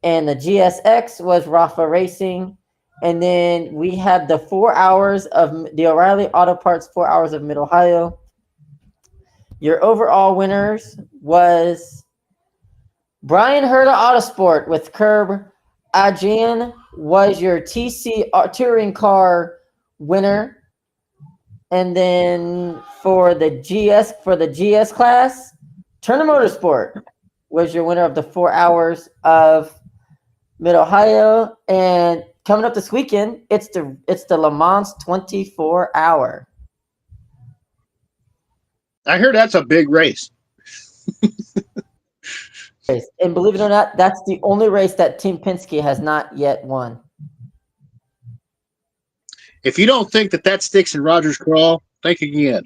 and the GSX was Rafa Racing. And then we had the 4 hours of the O'Reilly Auto Parts 4 hours of Mid Ohio. Your overall winners was Brian Herta Autosport with Curb Ajan was your TC touring car winner. And then for the GS class, Turner Motorsport was your winner of the 4 hours of Mid Ohio. And coming up this weekend, it's the Le Mans 24 hour. I hear that's a big race. And believe it or not, that's the only race that Team Penske has not yet won. If you don't think that sticks in Rogers Crawl, think again.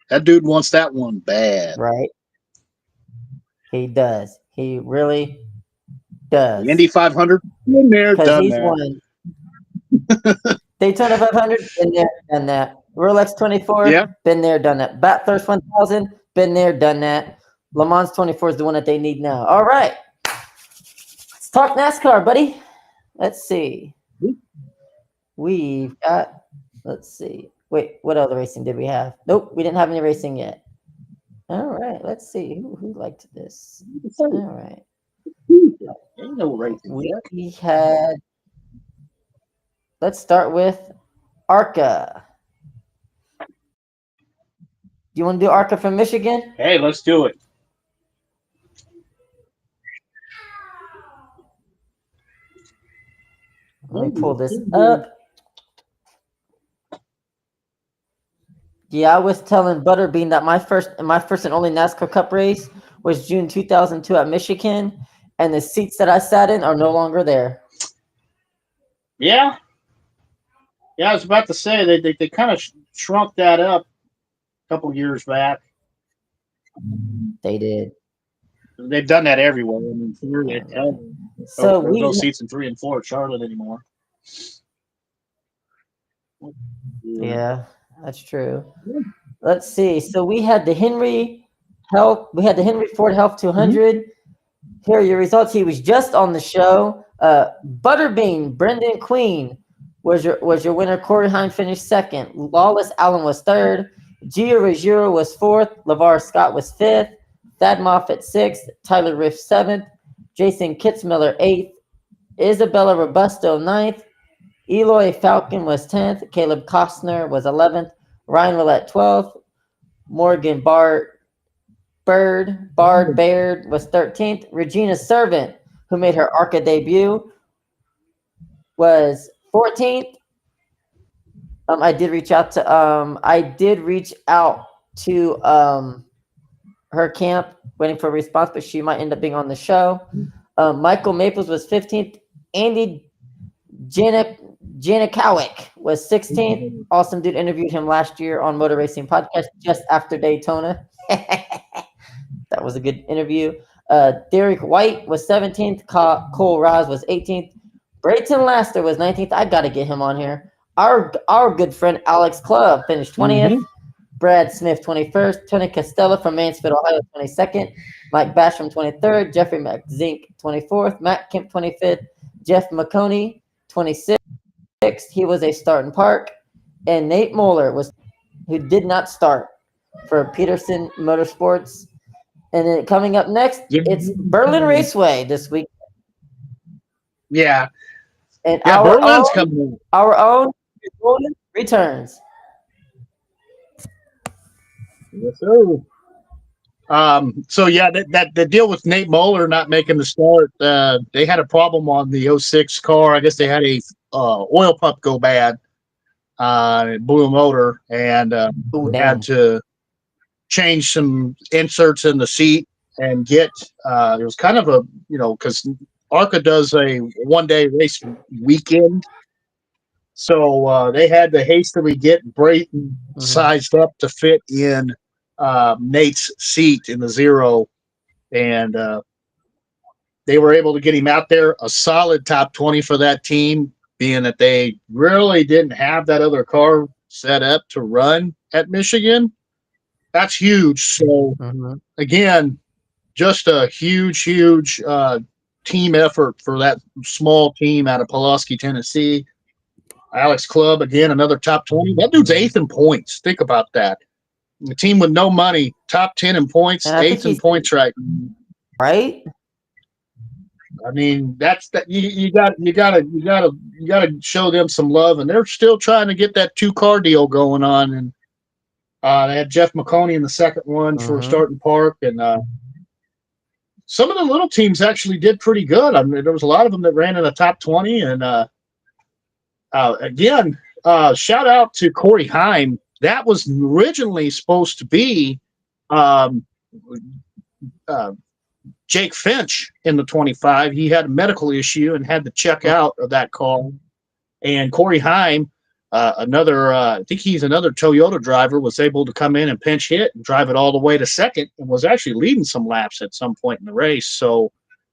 That dude wants that one bad. Right? He does. He really does. The Indy 500, been there, done he's that. won Daytona 500, been there, done that. Rolex 24, Yeah. Been there, done that. Bathurst 1000, been there, done that. Le Mans 24 is the one that they need now. All right. Let's talk NASCAR, buddy. Let's see. We've got, let's see. Wait, what other racing did we have? Nope, we didn't have any racing yet. All right, let's see. Who liked this? All right. Ain't no racing yet. We had, let's start with ARCA. Do you want to do ARCA from Michigan? Hey, let's do it. Let me pull this up. Yeah, I was telling Butterbean that my first and only NASCAR Cup race was June 2002 at Michigan, and the seats that I sat in are no longer there. Yeah. Yeah, I was about to say they kind of shrunk that up a couple years back. They did. They've done that everywhere. I mean, So there's no seats in 3 and 4 at Charlotte anymore. Yeah, that's true. Let's see. So we had the Henry Ford Health 200. Here are your results. He was just on the show. Butterbean, Brenden Queen was your winner. Corey Hine finished second. Lawless Allen was third. Gio Ruggiero was fourth. LeVar Scott was fifth. Thad Moffitt sixth. Tyler Riff seventh. Jason Kitzmiller eighth. Isabella Robusto ninth. Eloy Falcon was 10th. Caleb Costner was 11th. Ryan Willett 12th. Morgan Bard Baird was 13th. Regina Servant, who made her ARCA debut, was 14th. I did reach out to her camp, waiting for a response, but she might end up being on the show. Michael Maples was 15th. Andy Janikowic was 16th. Awesome dude. Interviewed him last year on Motor Racing Podcast just after Daytona. That was a good interview. Derek White was 17th. Cole Raz was 18th. Brayton Laster was 19th. I got to get him on here. Our good friend Alex Clubb finished 20th. Brad Smith 21st. Tony Costello from Mansfield, Ohio 22nd. Mike Basham 23rd. Jeffrey McZink 24th. Matt Kemp 25th. Jeff McConey 26th. He was a starting park. And Nate Moeller who did not start for Peterson Motorsports. And then coming up next, it's Berlin Raceway this week. Yeah. And Berlin's coming in. Our own returns. Yes, sir. So yeah, that the deal with Nate Moeller not making the start, they had a problem on the 06 car. I guess they had a oil pump go bad. It blew a motor, and they had to change some inserts in the seat and get. It was kind of a because ARCA does a 1-day race weekend. So they had to hastily get Brayton sized up to fit in Nate's seat in the zero, and they were able to get him out there. A solid top 20 for that team, being that they really didn't have that other car set up to run at Michigan. That's huge. So, again, just a huge team effort for that small team out of Pulaski, Tennessee. Alex Clubb, again, another top 20. That dude's eighth in points. Think about that. The team with no money, top 10 in points, eighth in points right now. Right? I mean, that's that you gotta show them some love, and they're still trying to get that 2-car deal going on. And they had Jeff McConey in the second one for starting Park, and some of the little teams actually did pretty good. I mean, there was a lot of them that ran in the top 20, and again, shout out to Corey Heim. That was originally supposed to be Jake Finch in the 25. He had a medical issue and had to check out of that car. And Corey Heim, I think he's another Toyota driver, was able to come in and pinch hit and drive it all the way to second, and was actually leading some laps at some point in the race. So,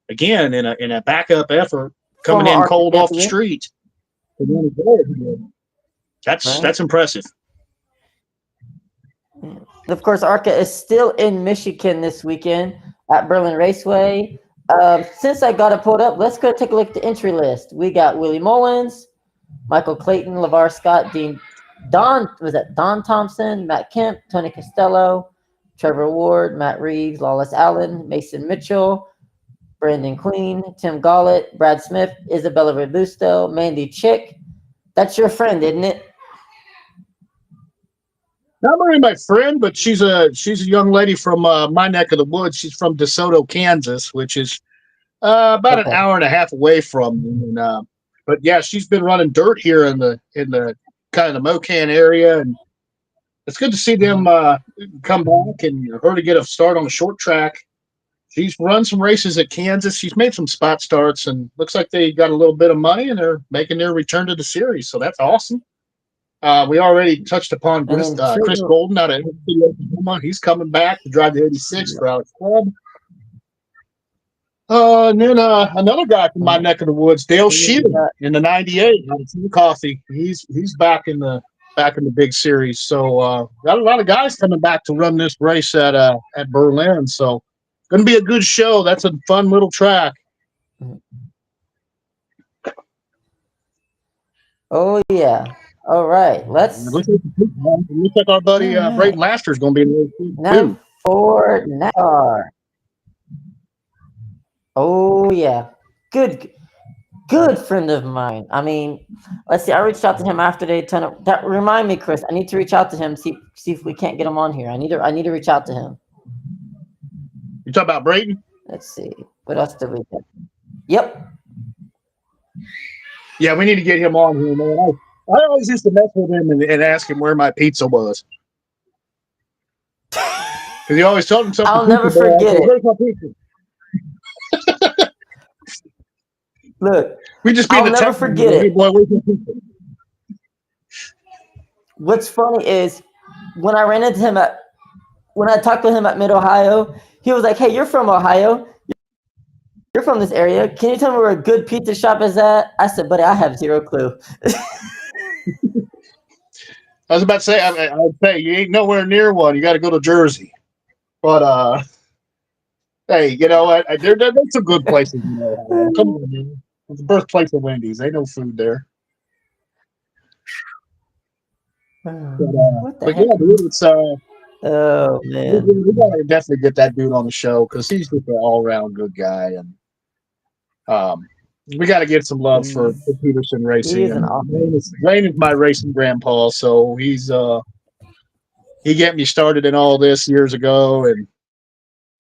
again, in a backup effort, coming in cold off the street. That's impressive. Of course, ARCA is still in Michigan this weekend at Berlin Raceway. Since I got it pulled up, let's go take a look at the entry list. We got Willie Mullins, Michael Clayton, LeVar Scott, Don Thompson, Matt Kemp, Tony Costello, Trevor Ward, Matt Reeves, Lawless Allen, Mason Mitchell, Brandon Queen, Tim Gollett, Brad Smith, Isabella Robusto, Mandy Chick. That's your friend, isn't it? Not really my friend, but she's a young lady from my neck of the woods. She's from DeSoto, Kansas, which is about an hour and a half away from me. And, but yeah, she's been running dirt here in the kind of the Mocan area, and it's good to see them come back and her to get a start on the short track. She's run some races at Kansas. She's made some spot starts, and looks like they got a little bit of money, and they're making their return to the series. So that's awesome. We already touched upon Chris Golden out of Oklahoma. He's coming back to drive the 86 for Alex Clubb. And then another guy from my neck of the woods, Dale Sheehan in the 98 out of Coffee. He's back in the big series. So got a lot of guys coming back to run this race at Berlin. So going to be a good show. That's a fun little track. Oh yeah. All right, let's. Looks like our buddy Brayton Laster is going to be in there too. For NASCAR. Oh yeah, good friend of mine. I mean, let's see. I reached out to him after that. Remind me, Chris. I need to reach out to him. See if we can't get him on here. I need to reach out to him. You talking about Brayton? Let's see. What else did we get? Yep. Yeah, we need to get him on here, man. I always used to mess with him and ask him where my pizza was. Because he always told himself, I'll never forget it. Where's my pizza? Look, we just I'll never forget it. Boy, where's my pizza? What's funny is when I ran into him when I talked to him at Mid Ohio, he was like, "Hey, you're from Ohio. You're from this area. Can you tell me where a good pizza shop is at?" I said, "Buddy, I have zero clue." I was about to say, I'd say you ain't nowhere near one. You got to go to Jersey. But hey, you know what? There's some good places. You know, come on, man. It's the birthplace of Wendy's. Ain't no food there. But yeah, dude, it's oh man, we gotta definitely get that dude on the show because he's just an all-around good guy, and we got to get some love for Peterson Racing. Wayne is my racing grandpa, so he got me started in all this years ago, and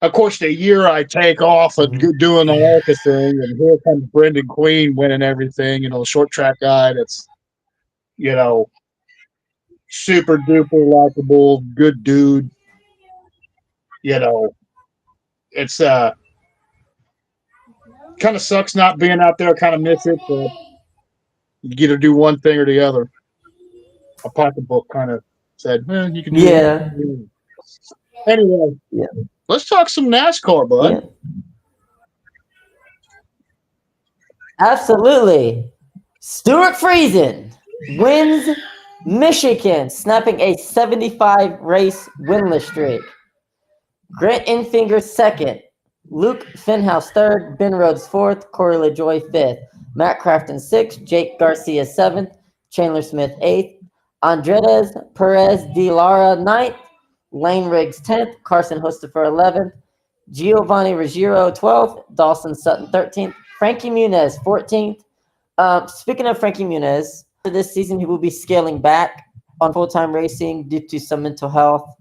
of course the year I take off of doing the ARCA thing, and here comes Brendan Queen winning everything. You know, the short track guy that's super duper likable, good dude. You know, it's kind of sucks not being out there. Kind of miss it, but You either do one thing or the other. A pocketbook kind of said, you can do Yeah. that. Anyway, Yeah. let's talk some NASCAR, bud. Yeah. Absolutely. Stuart Friesen wins Michigan, snapping a 75 race winless streak. Grant Enfinger second. Luke Finhouse third. Ben Rhodes fourth. Corey LaJoy fifth. Matt Crafton sixth. Jake Garcia seventh. Chandler Smith eighth. Andres Perez de Lara ninth. Lane Riggs 10th. Carson Hostifer 11th. Giovanni Ruggiero 12th. Dawson Sutton 13th. Frankie Muniz 14th. Speaking of Frankie Muniz, this season he will be scaling back on full-time racing due to some mental health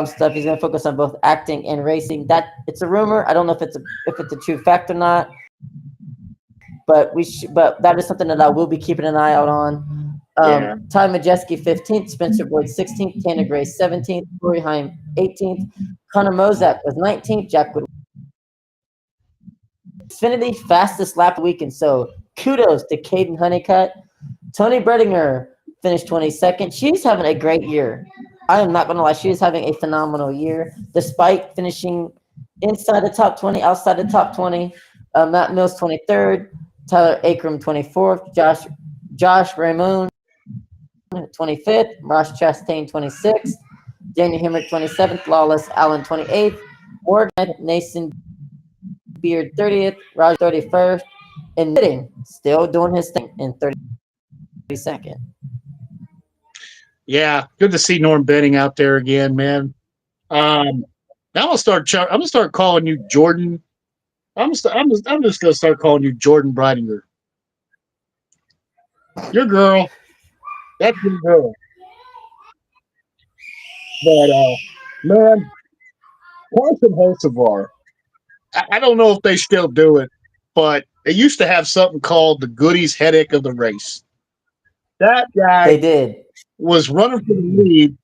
stuff. He's going to focus on both acting and racing. That it's a rumor. I don't know if it's a true fact or not. But that is something that I will be keeping an eye out on. Ty Majeski 15th, Spencer Boyd 16th, Tanner Gray 17th, Corey Heim 18th, Connor Mozak was 19th, Jack Wood Xfinity fastest lap of the weekend. So kudos to Caden Honeycutt. Tony Bredinger finished 22nd. She's having a great year. I am not going to lie. She is having a phenomenal year, despite finishing inside the top 20, outside the top 20. Matt Mills 23rd, Tyler Akram 24th, Josh Ramon 25th, Ross Chastain 26th, Daniel Hemrick 27th, Lawless Allen 28th, Morgan Nason Beard 30th, Raj 31st, and Knitting still doing his thing in 32nd. Yeah, good to see Norm Benning out there again, man. Now I'm gonna start calling you Jordan. I'm just gonna start calling you Jordan Breidinger. Your girl. That's your girl. But man, Carson Hocevar. I don't know if they still do it, but they used to have something called the Goodies Headache of the race. That guy They did. was running for the lead,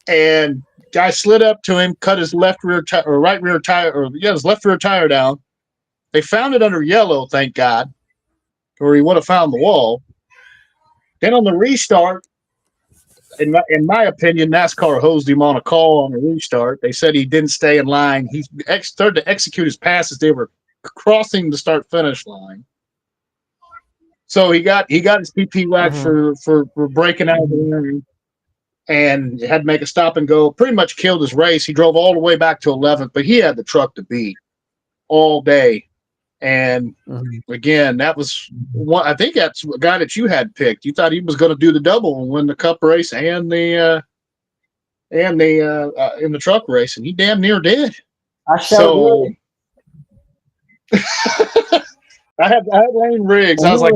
and guy slid up to him, cut his left rear tire or right rear tire, his left rear tire down. They found it under yellow, thank God, or he would have found the wall. Then on the restart, in my opinion, NASCAR hosed him on a call on the restart. They said he didn't stay in line. He started to execute his passes. They were crossing the start-finish line. So he got his PP whack for breaking out of the line and had to make a stop and go. Pretty much killed his race. He drove all the way back to 11th, but he had the truck to beat all day. And again, that was one. I think that's a guy that you had picked. You thought he was going to do the double and win the Cup race and the in the truck race, and he damn near did. I had Lane Riggs. And I was like,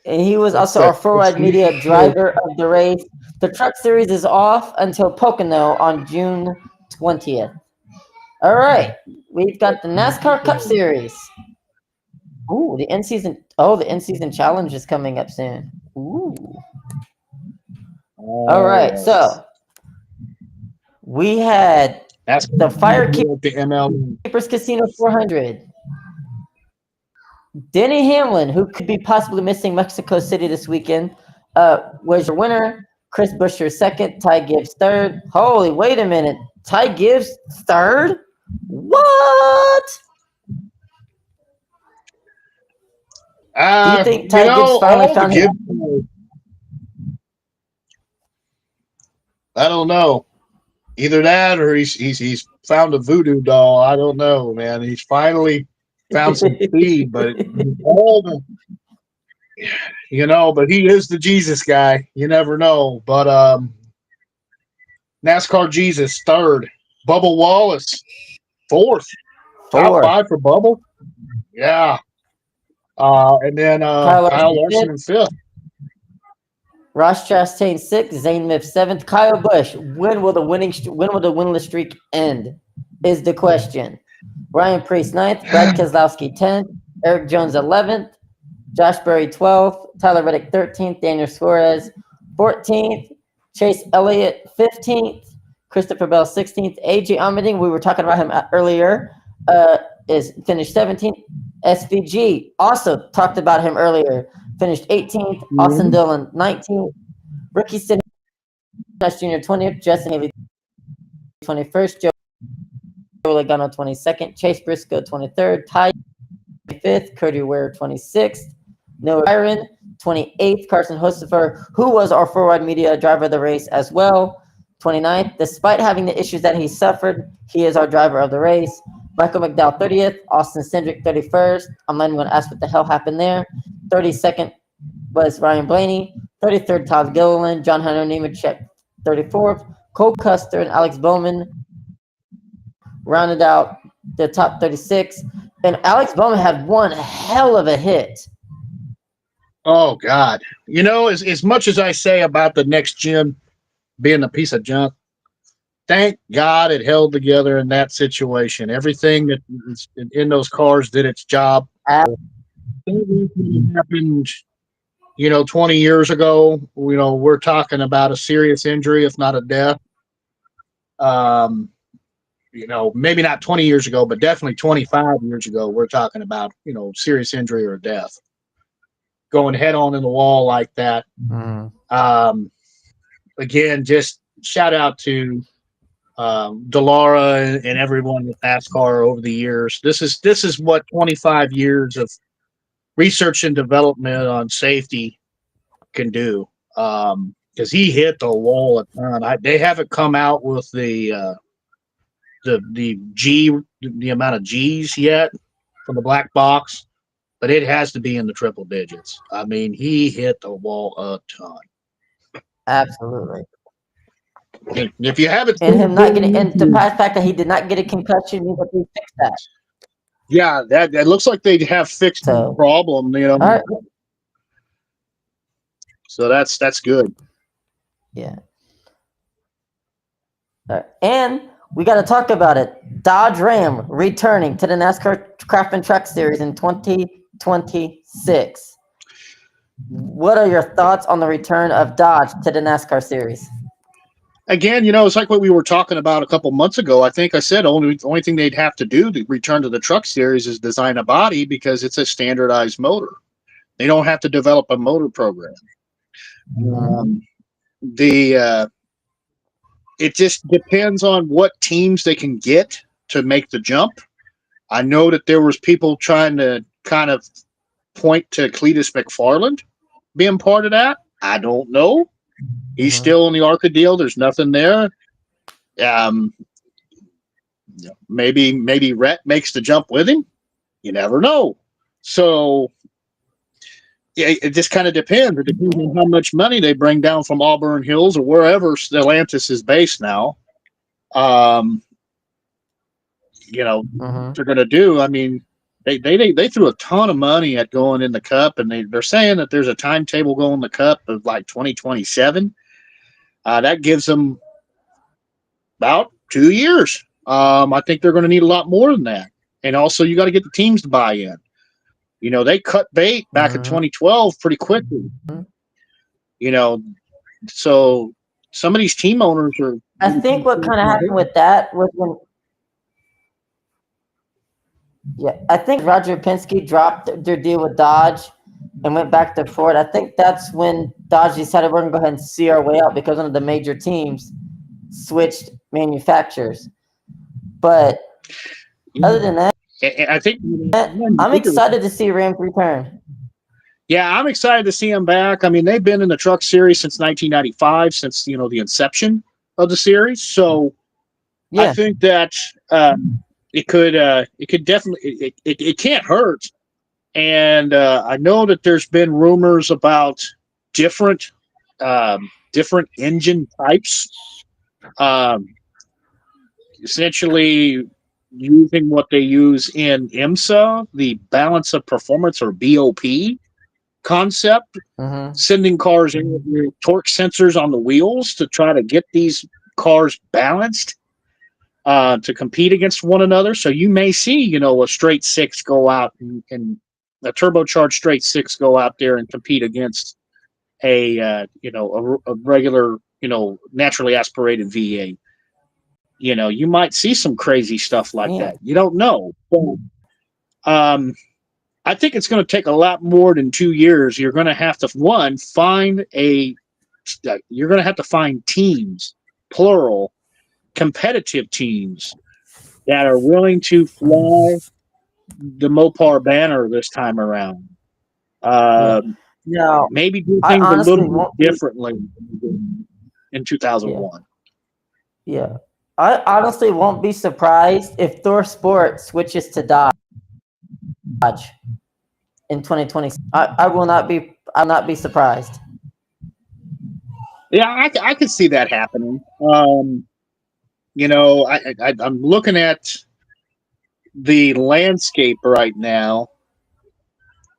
and he was also our forward media driver of the race. The Truck Series is off until Pocono on June 20th. All right, we've got the NASCAR Cup Series. Ooh, the end season challenge is coming up soon. Ooh. All right, so we had the Firekeepers Casino 400. Denny Hamlin, who could be possibly missing Mexico City this weekend, was your winner. Chris Buescher second, Ty Gibbs third. Holy, wait a minute. Ty Gibbs third? What? Do you think Ty Gibbs finally found him? I don't know. Either that or he's found a voodoo doll. I don't know, man. He's finally found some speed, but but he is the Jesus guy. You never know. But NASCAR Jesus third. Bubba Wallace fourth. Top five for Bubba. Yeah. And then Kyle Larson in fifth. Ross Chastain sixth, Zane Smith seventh, Kyle Busch. When will the winless streak end? Is the question. Ryan Preece 9th, Brad Keselowski 10th, Eric Jones 11th, Josh Berry 12th, Tyler Reddick 13th, Daniel Suarez 14th, Chase Elliott 15th, Christopher Bell 16th, AJ Allmendinger, we were talking about him earlier, is finished 17th. SVG, also talked about him earlier, finished 18th. Austin Dillon, 19th. Ricky Stenhouse Jr., 20th. Justin Haley, 21st. Joe Logano, 22nd. Chase Briscoe, 23rd. Ty, 25th. Cody Ware, 26th. Noah Byron, 28th. Carson Hostifer, who was our forward media driver of the race as well, 29th. Despite having the issues that he suffered, he is our driver of the race. Michael McDowell, 30th. Austin Cindric, 31st. I'm not even going to ask what the hell happened there. 32nd was Ryan Blaney. 33rd, Todd Gilliland. John Hunter Nemechek, 34th. Cole Custer and Alex Bowman rounded out the top 36. And Alex Bowman had one hell of a hit. Oh, God. You know, as much as I say about the next gen being a piece of junk, thank God it held together in that situation. Everything that was in those cars did its job. It happened, 20 years ago. We're talking about a serious injury, if not a death. Maybe not 20 years ago, but definitely 25 years ago, we're talking about, serious injury or death. Going head on in the wall like that. Again, just shout out to Delara and everyone with NASCAR over the years. This is what 25 years of research and development on safety can do. Because he hit the wall a ton. They haven't come out with the amount of G's yet from the black box, but it has to be in the triple digits. I mean, he hit the wall a ton. Absolutely. If you haven't, and him not getting, and the fact that he did not get a concussion means that they fixed that. Yeah, that looks like they have fixed the problem. All right. So that's good. Yeah. And we got to talk about it. Dodge Ram returning to the NASCAR Craftsman Truck Series in 2026. What are your thoughts on the return of Dodge to the NASCAR Series? Again, it's like what we were talking about a couple months ago. I think I said only thing they'd have to do to return to the truck series is design a body because it's a standardized motor. They don't have to develop a motor program. It just depends on what teams they can get to make the jump. I know that there was people trying to kind of point to Cletus McFarland being part of that. I don't know. He's still in the ARCA deal. There's nothing there. Maybe Rhett makes the jump with him. You never know. So yeah, it just kind of depends. It depends on how much money they bring down from Auburn Hills or wherever Stellantis is based now. What they're going to do. I mean, they threw a ton of money at going in the Cup, and they're saying that there's a timetable going in the Cup of like 2027. That gives them about 2 years. I think they're going to need a lot more than that. And also, you got to get the teams to buy in. They cut bait back in 2012 pretty quickly. So some of these team owners are. I think what kind of happened with that was when. Yeah, I think Roger Penske dropped their deal with Dodge and went back to Ford. I think that's when Dodge decided we're going to go ahead and see our way out because one of the major teams switched manufacturers. But other than that, I think I'm excited to see Rams return. Yeah, I'm excited to see them back. I mean, they've been in the truck series since 1995, since the inception of the series. So I think that it could definitely it can't hurt. And I know that there's been rumors about different engine types, essentially using what they use in IMSA, the balance of performance or BOP concept, sending cars in with torque sensors on the wheels to try to get these cars balanced to compete against one another. So you may see, a straight six go out and a turbocharged straight six go out there and compete against a regular, naturally aspirated V8. You might see some crazy stuff like that. You don't know. I think it's going to take a lot more than 2 years. You're going to have to you're going to have to find teams, plural, competitive teams that are willing to fly the Mopar banner this time around. Yeah. Now, Maybe do I things a little honestly bit won't be. differently in Yeah. 2001. Yeah. I honestly won't be surprised if Thor Sport switches to Dodge in 2020. I will not be. I'll not be surprised. Yeah, I could see that happening. I'm looking at the landscape right now.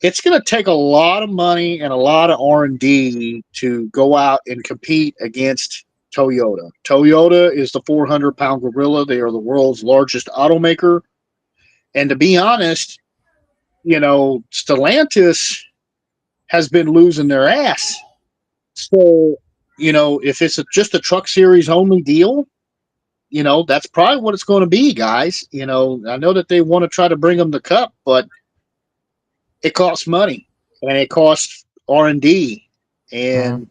It's going to take a lot of money and a lot of R&D to go out and compete against Toyota. Toyota is the 400-pound gorilla. They are the world's largest automaker. And to be honest, Stellantis has been losing their ass. So, if it's just a truck series only deal, that's probably what it's going to be, guys. I know that they want to try to bring them the cup, but it costs money and it costs R&D, and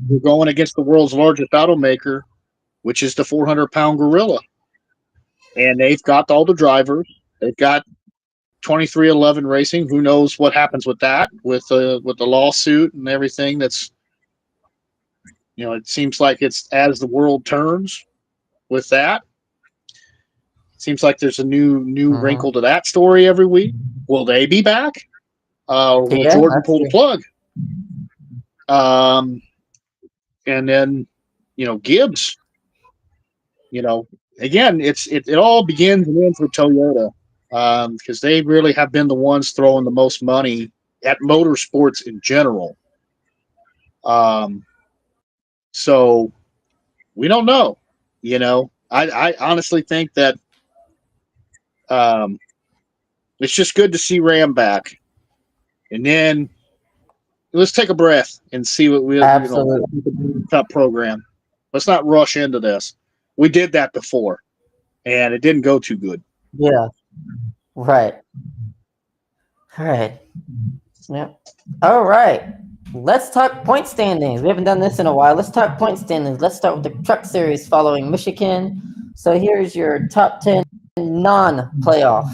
we're going against the world's largest automaker, which is the 400-pound gorilla. And they've got all the drivers. They've got 2311 Racing. Who knows what happens with that, with the lawsuit and everything? That's it seems like it's as the world turns with that. It seems like there's a new wrinkle to that story every week. Will they be back? Or will Jordan pull the plug? And then Gibbs. Again, it all begins and ends with Toyota, because they really have been the ones throwing the most money at motorsports in general. So we don't know. I honestly think that it's just good to see Ram back, and then let's take a breath and see what we top program. Let's not rush into this. We did that before, and it didn't go too good. Yeah. Right. All right. Yep. All right. Let's talk point standings. We haven't done this in a while. Let's talk point standings. Let's start with the Truck Series following Michigan. So here's your top 10 non-playoff.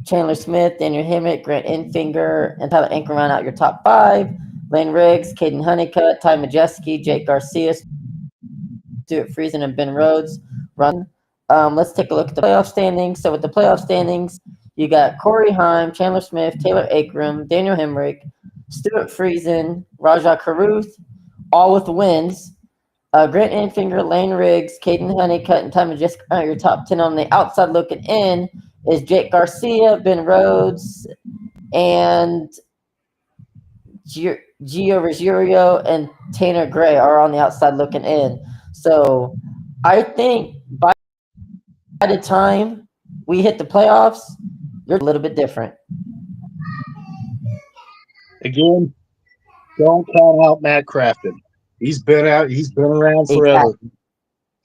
Chandler Smith, Daniel Hemrick, Grant Enfinger, and Tyler Anchor round out your top 5. Lane Riggs, Caden Honeycutt, Ty Majeski, Jake Garcia, Stuart Friesen, and Ben Rhodes run. Let's take a look at the playoff standings. So with the playoff standings, you got Corey Heim, Chandler Smith, Taylor Akram, Daniel Hemrick, Stuart Friesen, Rajah Caruth, all with wins. Grant Enfinger, Lane Riggs, Caden Honeycutt, and Ty Majeski your top 10. On the outside looking in is Jake Garcia, Ben Rhodes, and Gio Ruggiero and Tanner Gray are on the outside looking in. So I think by the time we hit the playoffs, you're a little bit different. Again, don't count out Matt Crafton. He's been around forever.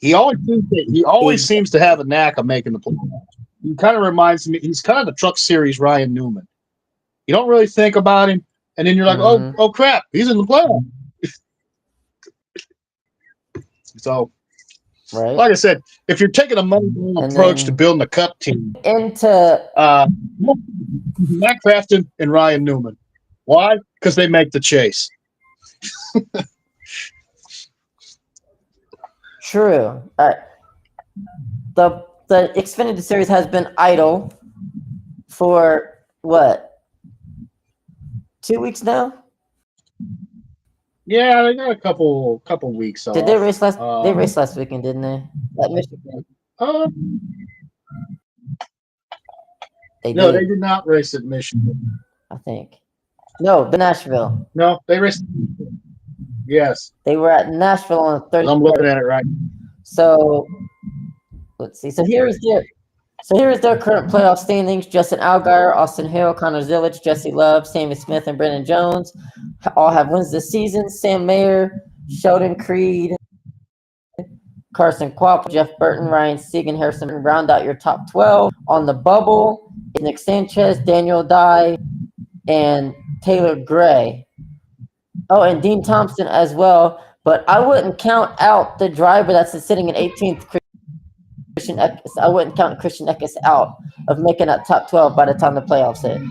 Exactly. He always seems to have a knack of making the playoffs. He kind of reminds me. He's kind of the Truck Series Ryan Newman. You don't really think about him, and then you're like, oh crap, he's in the playoffs. So, right. Like I said, if you're taking a money approach to building a cup team, Matt Crafton and Ryan Newman. Why? Because they make the chase. True. The Xfinity Series has been idle for what? 2 weeks now? Yeah, they got a couple weeks off. Did they race last? They raced last weekend, didn't they? At Michigan. No, they did not race at Michigan. I think. No, the Nashville. No, they raced. Yes, they were at Nashville on the 30th. I'm looking at it right. So let's see. So here is their current playoff standings: Justin Allgaier, Austin Hill, Connor Zilic, Jesse Love, Sammy Smith, and Brendan Jones all have wins this season. Sam Mayer, Sheldon Creed, Carson Quapple, Jeff Burton, Ryan Segan, Harrison Burton round out your top 12. On the bubble, it's Nick Sanchez, Daniel Dye, and Taylor Gray. Oh, and Dean Thompson as well. But I wouldn't count out the driver that's sitting in 18th, Christian Eckes. I wouldn't count Christian Eckes out of making that top 12 by the time the playoffs hit.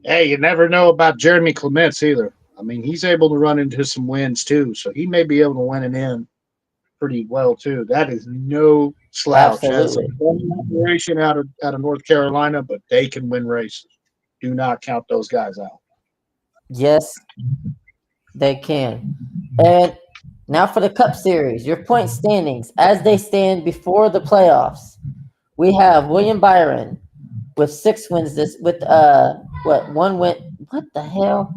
Hey, you never know about Jeremy Clements either. I mean, he's able to run into some wins too, so he may be able to win it in pretty well too. That is no slouch. That's a Absolutely. fun operation out of North Carolina, but they can win races. Do not count those guys out. Yes, they can. And now for the Cup Series, your point standings as they stand before the playoffs. We have William Byron with 6 wins with 1 win. What the hell?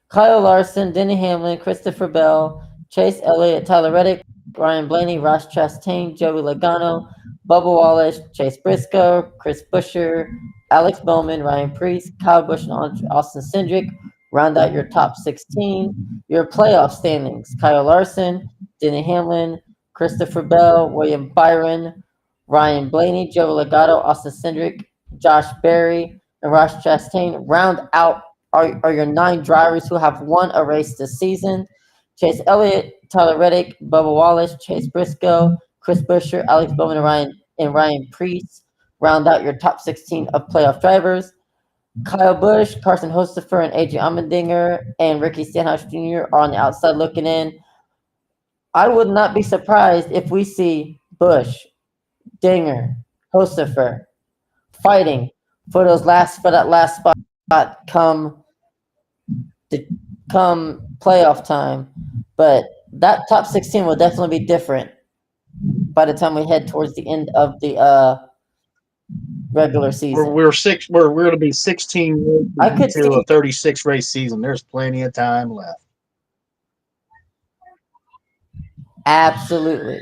Kyle Larson, Denny Hamlin, Christopher Bell, Chase Elliott, Tyler Reddick, Ryan Blaney, Ross Chastain, Joey Logano, Bubba Wallace, Chase Briscoe, Chris Buescher, Alex Bowman, Ryan Preece, Kyle Busch, and Austin Cindric round out your top 16. Your playoff standings: Kyle Larson, Denny Hamlin, Christopher Bell, William Byron, Ryan Blaney, Joey Logano, Austin Cindric, Josh Berry, and Ross Chastain round out are your 9 drivers who have won a race this season. Chase Elliott, Tyler Reddick, Bubba Wallace, Chase Briscoe, Chris Buescher, Alex Bowman, and Ryan Preece round out your top 16 of playoff drivers. Kyle Busch, Carson Hocefer, and AJ Allmendinger, and Ricky Stenhouse Jr. are on the outside looking in. I would not be surprised if we see Busch, Dinger, Hocefer fighting for that last spot come playoff time. But that top 16 will definitely be different by the time we head towards the end of the regular season. We're going to be 16 I could to see a 36 race season. There's plenty of time left. absolutely.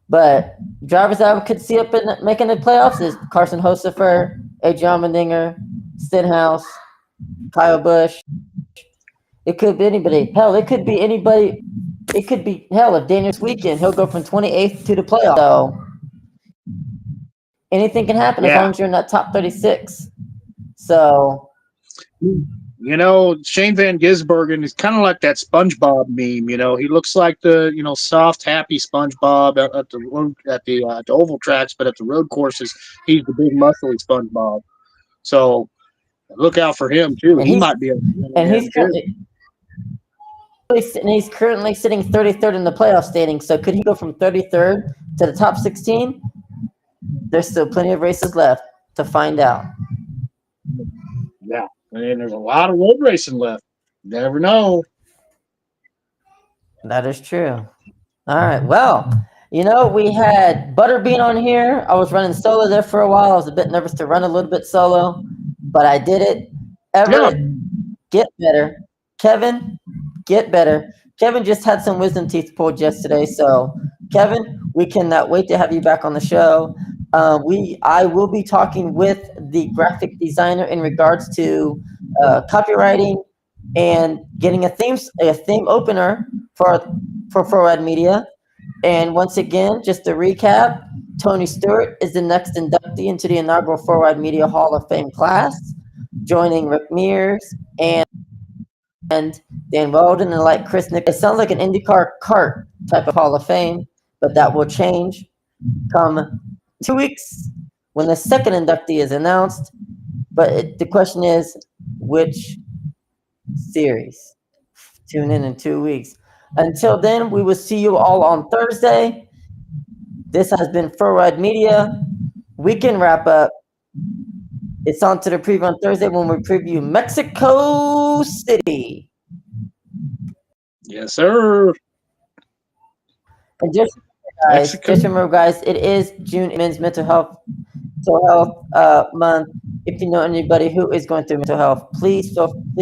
But drivers that I could see up in making the playoffs is Carson Hocefer, AJ Allmendinger, Stenhouse, Kyle Busch. It could be anybody. Hell, it could be anybody. It could be if Daniel's weekend, he'll go from 28th to the playoffs. So anything can happen as long as you're in that top 36. So Shane Van Gisbergen is kind of like that SpongeBob meme. He looks like the soft, happy SpongeBob at the oval tracks, but at the road courses, he's the big, muscly SpongeBob. So look out for him too. He might be he's currently sitting 33rd in the playoff standings. So could he go from 33rd to the top 16? There's still plenty of races left to find out. Yeah, and there's a lot of road racing left. You never know. That is true. All right. Well, we had Butterbean on here. I was running solo there for a while. I was a bit nervous to run a little bit solo, but I did it. Everett, get better. Kevin, get better. Kevin just had some wisdom teeth pulled yesterday. So, Kevin, we cannot wait to have you back on the show. I will be talking with the graphic designer in regards to copywriting and getting a theme opener for Forward Media. And once again, just to recap, Tony Stewart is the next inductee into the inaugural Forward Media Hall of Fame class, joining Rick Mears and Dan Weldon and like Chris Nick. It sounds like an IndyCar kart type of Hall of Fame, but that will change come 2 weeks when the second inductee is announced. But the question is, which series? Tune in 2 weeks. Until then, we will see you all on Thursday. This has been Forward Media Weekend Wrap Up. It's on to the preview on Thursday when we preview Mexico City. Yes, sir. And just remember, guys, it is June Men's Mental Health Month. If you know anybody who is going through mental health, please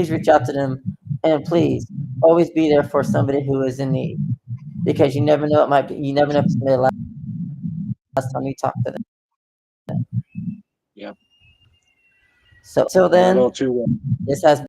reach out to them, and please always be there for somebody who is in need, because you never know you never know if it's the last time you talk to them. Yep. So till then, this has